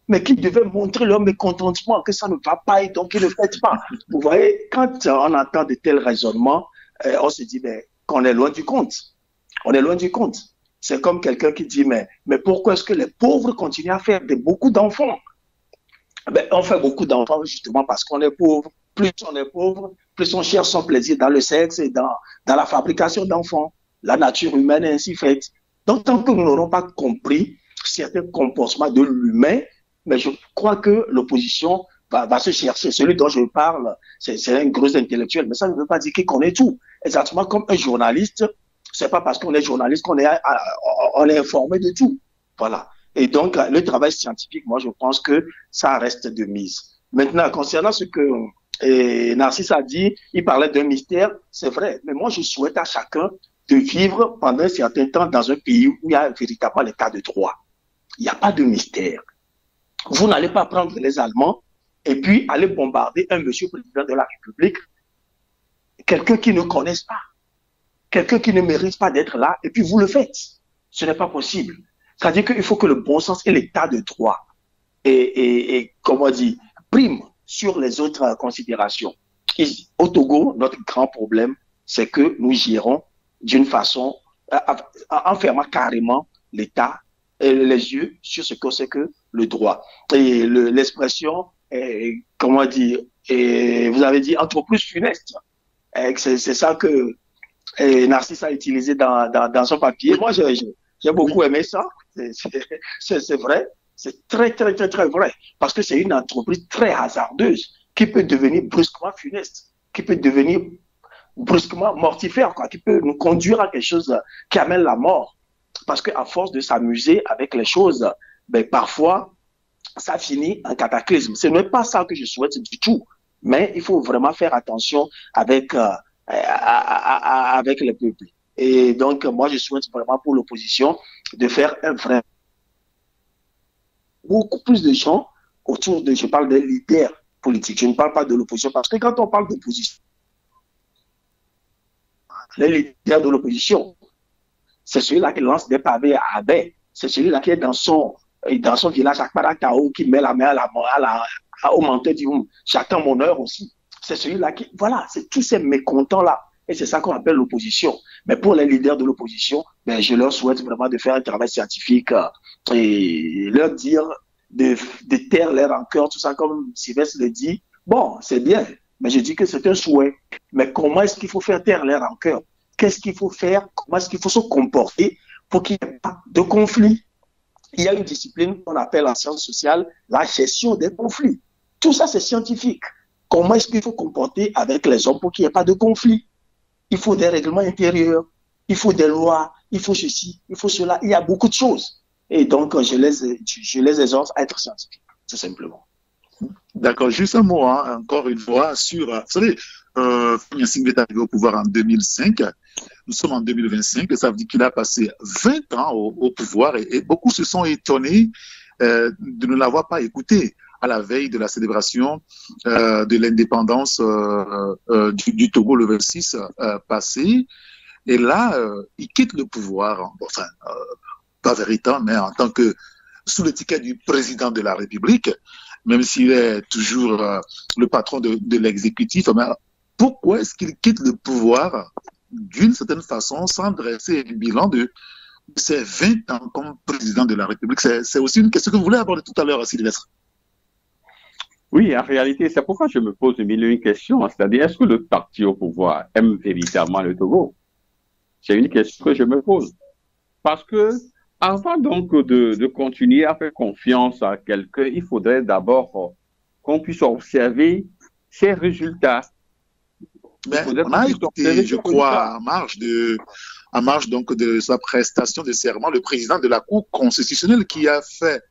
Mais qu'ils devaient montrer leur mécontentement, que ça ne va pas et donc ils ne fêtent pas. Vous voyez, quand on entend de tels raisonnements, on se dit qu'on est loin du compte. On est loin du compte. C'est comme quelqu'un qui dit, mais pourquoi est-ce que les pauvres continuent à faire beaucoup d'enfants? On fait beaucoup d'enfants justement parce qu'on est pauvre. Plus on est pauvre, plus on cherche son plaisir dans le sexe et dans la fabrication d'enfants. La nature humaine est ainsi faite. Donc, tant que nous n'aurons pas compris certains comportements de l'humain, mais je crois que l'opposition va se chercher. Celui dont je parle, c'est un gros intellectuel, mais ça ne veut pas dire qu'il connaît tout. Exactement comme un journaliste, c'est pas parce qu'on est journaliste qu'on est informé de tout. Voilà. Et donc, le travail scientifique, moi, je pense que ça reste de mise. Maintenant, concernant ce que Narcisse a dit, il parlait d'un mystère, c'est vrai, mais moi, je souhaite à chacun de vivre pendant un certain temps dans un pays où il y a véritablement l'état de droit. Il n'y a pas de mystère. Vous n'allez pas prendre les Allemands et puis aller bombarder un monsieur président de la République, quelqu'un qui ne connaisse pas, quelqu'un qui ne mérite pas d'être là, et puis vous le faites. Ce n'est pas possible. C'est-à-dire qu'il faut que le bon sens et l'état de droit comment dire, prime sur les autres considérations. Au Togo, notre grand problème, c'est que nous gérons d'une façon, en fermant carrément l'État et les yeux sur ce que c'est que le droit. Et l'expression, comment dire, vous avez dit entreprise funeste. C'est ça que Narcisse a utilisé dans son papier. Moi, j'ai beaucoup aimé ça. C'est vrai. C'est très, très, très, très vrai. Parce que c'est une entreprise très hasardeuse qui peut devenir brusquement funeste, qui peut devenir brusquement mortifère, quoi, qui peut nous conduire à quelque chose qui amène la mort. Parce qu'à force de s'amuser avec les choses, parfois, ça finit en cataclysme. Ce n'est pas ça que je souhaite du tout. Mais il faut vraiment faire attention avec les peuples. Et donc, moi, je souhaite vraiment pour l'opposition de faire un vrai... Beaucoup plus de gens autour de... Je parle des leaders politiques. Je ne parle pas de l'opposition. Parce que quand on parle d'opposition, les leaders de l'opposition, c'est celui-là qui lance des pavés à Abé. C'est celui-là qui est dans son village à Kparakao, qui met la main au menton du j'attends mon heure aussi. C'est celui-là qui... Voilà, c'est tous ces mécontents-là. Et c'est ça qu'on appelle l'opposition. Mais pour les leaders de l'opposition, ben, je leur souhaite vraiment de faire un travail scientifique et leur dire de taire les rancœurs, tout ça, comme Sylvestre le dit. Bon, c'est bien, mais je dis que c'est un souhait. Mais comment est-ce qu'il faut faire taire les rancœurs? Qu'est-ce qu'il faut faire? Comment est-ce qu'il faut se comporter pour qu'il n'y ait pas de conflit? Il y a une discipline qu'on appelle en sciences sociales la gestion des conflits. Tout ça, c'est scientifique. Comment est-ce qu'il faut comporter avec les hommes pour qu'il n'y ait pas de conflit? Il faut des règlements intérieurs, il faut des lois, il faut ceci, il faut cela. Il y a beaucoup de choses. Et donc, je les exhorte à être scientifiques, tout simplement. D'accord, juste un mot, hein, encore une fois, sur... vous savez, Gnassingbé est arrivé au pouvoir en 2005. Nous sommes en 2025, ça veut dire qu'il a passé 20 ans au pouvoir et beaucoup se sont étonnés de ne l'avoir pas écouté à la veille de la célébration de l'indépendance du Togo le 26 passé. Et là, il quitte le pouvoir, enfin, pas véritablement, mais en tant que sous l'étiquette du président de la République, même s'il est toujours le patron de l'exécutif. Mais pourquoi est-ce qu'il quitte le pouvoir d'une certaine façon sans dresser un bilan de ses 20 ans comme président de la République? C'est aussi une question que vous voulez aborder tout à l'heure, Sylvestre. Oui, en réalité, c'est pourquoi je me pose une question, c'est-à-dire, est-ce que le parti au pouvoir aime véritablement le Togo? C'est une question que je me pose. Parce que, avant donc de continuer à faire confiance à quelqu'un, il faudrait d'abord qu'on puisse observer ses résultats. Mais on a écouté, je crois, en marge donc de sa prestation de serment, le président de la Cour constitutionnelle qui a fait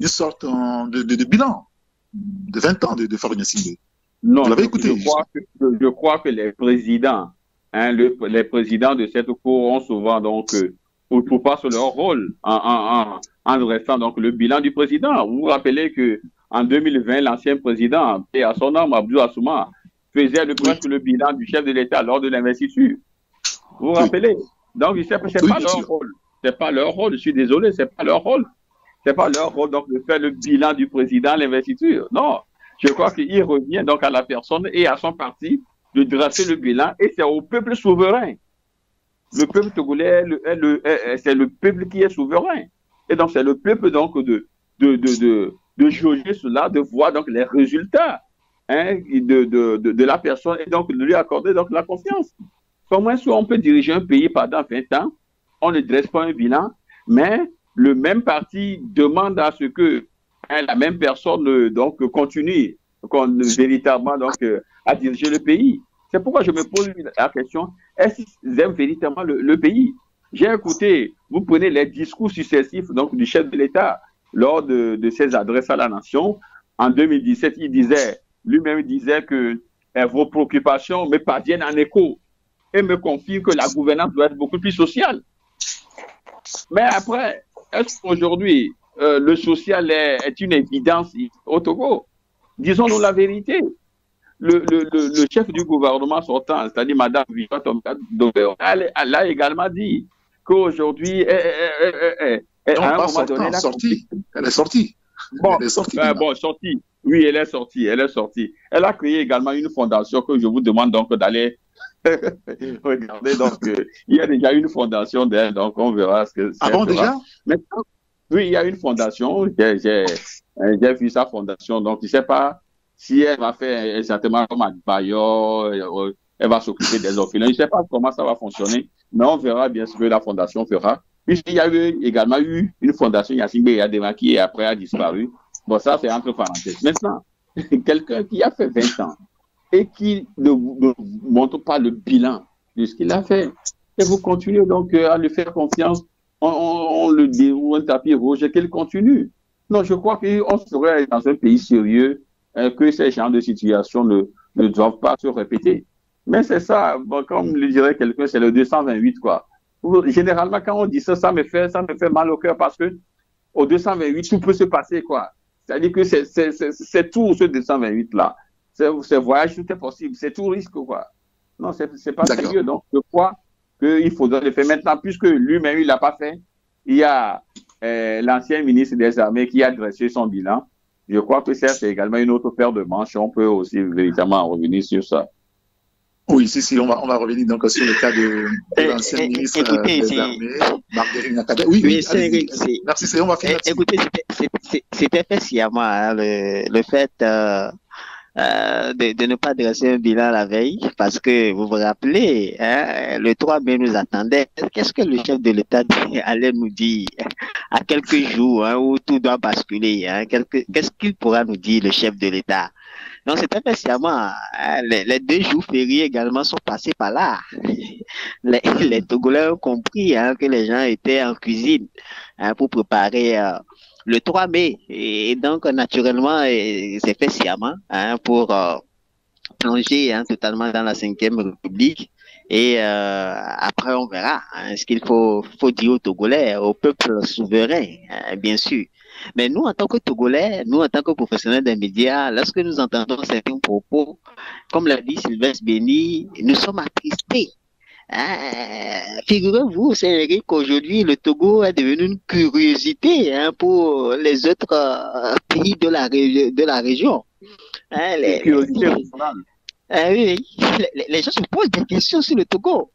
une sorte de bilan de 20 ans de Farouk Gnassingbé. Non, je crois que les présidents, les présidents de cette Cour ont souvent donc pas sur leur rôle en dressant donc le bilan du président. Vous vous rappelez que en 2020, l'ancien président, et à son nom, Abdou Assouma, faisait presque le bilan du chef de l'État lors de l'investiture. Vous vous rappelez? Donc, c'est pas leur rôle. C'est pas leur rôle. Je suis désolé, c'est pas leur rôle. C'est pas leur rôle donc de faire le bilan du président à l'investiture. Non. Je crois qu'il revient donc à la personne et à son parti de dresser le bilan et c'est au peuple souverain. Le peuple togolais, c'est le peuple qui est souverain. Et donc, c'est le peuple donc de jauger cela, de voir donc les résultats de la personne et donc de lui accorder donc la confiance. Comment est-ce qu'on peut diriger un pays pendant 20 ans? On ne dresse pas un bilan, mais le même parti demande à ce que la même personne donc continue véritablement donc à diriger le pays. C'est pourquoi je me pose la question, est-ce qu'ils aiment véritablement le pays? J'ai écouté, vous prenez les discours successifs donc du chef de l'État lors de ses adresses à la nation. En 2017, lui-même disait que vos préoccupations me parviennent en écho et me confirment que la gouvernance doit être beaucoup plus sociale. Mais après, est-ce qu'aujourd'hui, le social est une évidence au Togo? Disons-nous la vérité. Le chef du gouvernement sortant, c'est-à-dire Mme Victoire Tomka-Dobeo, elle a également dit qu'aujourd'hui, elle est sortie. Bon, sortie. Oui, elle est sortie. Elle a créé également une fondation que je vous demande donc d'aller regarder. Donc, il y a déjà une fondation d'elle, donc on verra ce que c'est. Ah bon, déjà? Maintenant, oui, il y a une fondation. J'ai vu sa fondation, donc je ne sais pas si elle va faire exactement comme à Bayo, elle va s'occuper des orphelins. Je ne sais pas comment ça va fonctionner, mais on verra bien ce que la fondation fera. Puisqu'il y a également eu une fondation Gnassingbé Eyadema qui après a disparu. Bon, ça c'est entre parenthèses. Maintenant, quelqu'un qui a fait 20 ans et qui ne montre pas le bilan de ce qu'il a fait, et vous continuez donc à lui faire confiance, on le déroule un tapis rouge et qu'il continue. Non, je crois qu'on serait dans un pays sérieux que ces genres de situations ne doivent pas se répéter. Mais c'est ça, bon, comme le dirait quelqu'un, c'est le 228, quoi. Généralement, quand on dit ça, ça me fait mal au cœur parce que au 228, tout peut se passer, quoi. C'est-à-dire que c'est tout ce 228-là. C'est voyage, tout est possible. C'est tout risque, quoi. Non, c'est pas sérieux. Donc, je crois qu'il faudrait le faire maintenant, puisque lui-même, il l'a pas fait. Il y a l'ancien ministre des Armées qui a dressé son bilan. Je crois que ça, c'est également une autre paire de manches. On peut aussi véritablement revenir sur ça. Oui, si, on va revenir donc sur le cas de l'ancien ministre des Armées, Marguerite Nyakadé. Oui, merci, c'est on va finir. Écoutez, c'était fait sciemment, le fait de ne pas dresser un bilan la veille, parce que vous vous rappelez, le 3 mai nous attendait. Qu'est-ce que le chef de l'État allait nous dire à quelques jours où tout doit basculer? Qu'est-ce qu'il pourra nous dire, le chef de l'État? Donc, c'est très sciemment. Les 2 jours fériés également sont passés par là. Les Togolais ont compris que les gens étaient en cuisine pour préparer le 3 mai. Et donc, naturellement, c'est fait sciemment pour plonger totalement dans la 5e République. Et après, on verra ce qu'il faut dire aux Togolais, au peuple souverain, bien sûr. Mais nous, en tant que Togolais, nous, en tant que professionnels des médias, lorsque nous entendons certains propos, comme l'a dit Sylvestre Béni, nous sommes attristés. Figurez-vous, c'est Eric, qu'aujourd'hui, le Togo est devenu une curiosité pour les autres pays de la région. Curiosité régionale. Oui, les gens se posent des questions sur le Togo.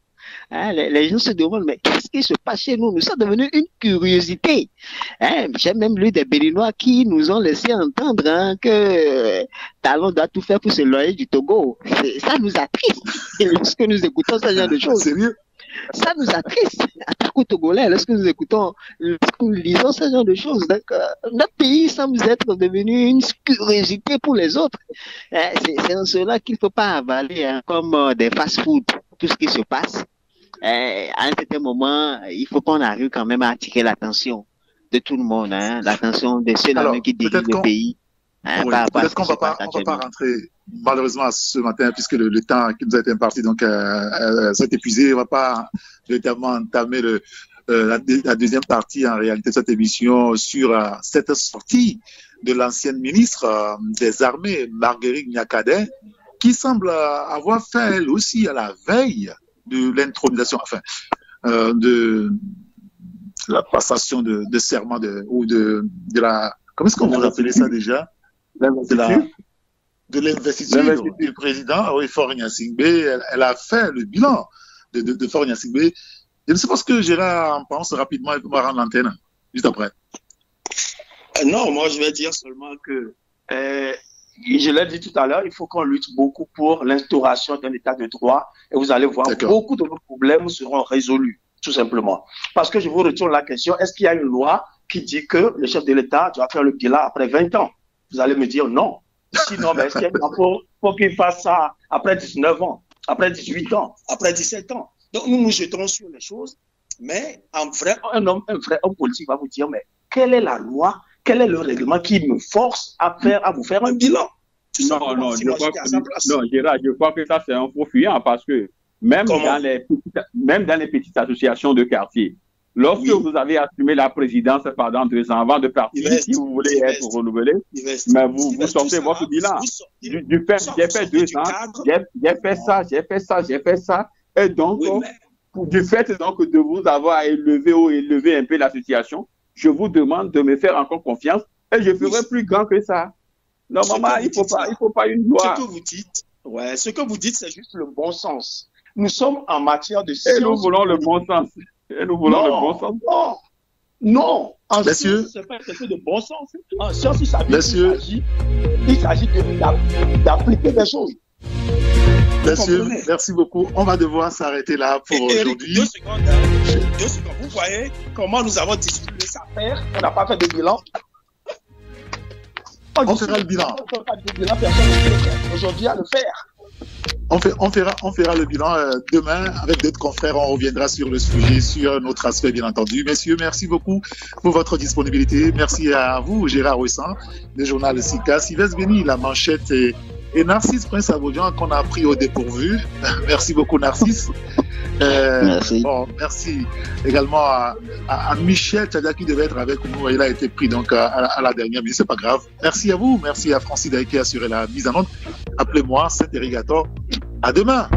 Les gens se demandent, mais qu'est-ce qui se passe chez nous? Nous sommes devenus une curiosité. J'ai même lu des Béninois qui nous ont laissé entendre que Talon doit tout faire pour s'éloigner du Togo. Ça nous attriste lorsque nous écoutons ce genre de choses. Sérieux? Ça nous attriste, en tant que Togolais, lorsque nous écoutons, lorsque nous lisons ce genre de choses. Donc, notre pays semble être devenu une curiosité pour les autres. C'est en cela qu'il ne faut pas avaler comme des fast-food tout ce qui se passe. À un certain moment, il faut qu'on arrive quand même à attirer l'attention de tout le monde, l'attention de ceux-là qui dirigent le pays. Peut-être qu'on ne va pas rentrer malheureusement ce matin, puisque le temps qui nous a été imparti s'est épuisé. On ne va pas véritablement entamer la deuxième partie en réalité de cette émission sur cette sortie de l'ancienne ministre des Armées, Marguerite Nyakadé, qui semble avoir fait elle aussi à la veille de l'intronisation, de la passation de serment ou de la, comment est-ce qu'on va appeler ça déjà? De l'investiture du président, Faure Gnassingbé. Elle a fait le bilan de Faure Gnassingbé. Je ne sais pas ce que Gérard en pense rapidement et peut me rendre l'antenne juste après. Non, moi je vais dire seulement que je l'ai dit tout à l'heure, il faut qu'on lutte beaucoup pour l'instauration d'un état de droit et vous allez voir, beaucoup de nos problèmes seront résolus, tout simplement. Parce que je vous retourne la question, est-ce qu'il y a une loi qui dit que le chef de l'État doit faire le bilan après 20 ans? Vous allez me dire non. Sinon, mais faut qu'il fasse ça après 19 ans, après 18 ans, après 17 ans. Donc nous nous jetons sur les choses, mais un vrai homme politique va vous dire, mais quelle est la loi? Quel est le règlement qui me force à vous faire un bilan? Non, Gérard, je crois que ça c'est un faux fuyant parce que même dans les petites associations de quartier, lorsque vous avez assumé la présidence pendant 2 ans avant de partir, si vous voulez être renouvelé, mais vous sortez votre bilan. Du fait, j'ai fait 2 ans, j'ai fait ça, et donc, du fait donc de vous avoir élevé un peu la situation, je vous demande de me faire encore confiance et je ferai plus grand que ça. Normalement, il faut pas une loi. Ce que vous dites, c'est juste le bon sens. Nous sommes en matière de science. Et nous voulons le bon sens. Non. En Messieurs, science, c'est pas quelque chose de bon sens. En science, il s'agit d'appliquer des choses. Messieurs, merci beaucoup. On va devoir s'arrêter là pour aujourd'hui. 2 secondes. Vous voyez comment nous avons discuté de cette affaire? On n'a pas fait de bilan. On fera le bilan. Aujourd'hui, à le faire. On fera le bilan demain avec d'autres confrères. On reviendra sur le sujet, sur notre aspect, bien entendu. Messieurs, merci beaucoup pour votre disponibilité. Merci à vous, Gérard Ouessant, le journal SICA, Sylvestre Béni, la manchette et Narcisse Prince Abodian qu'on a pris au dépourvu. Merci beaucoup, Narcisse. Merci. Merci également à Michel Tchadia qui devait être avec nous. Il a été pris donc à la dernière minute, c'est pas grave. Merci à vous. Merci à Francis Daï qui a assuré la mise en onde. Appelez-moi, c'est Irrigator. À demain.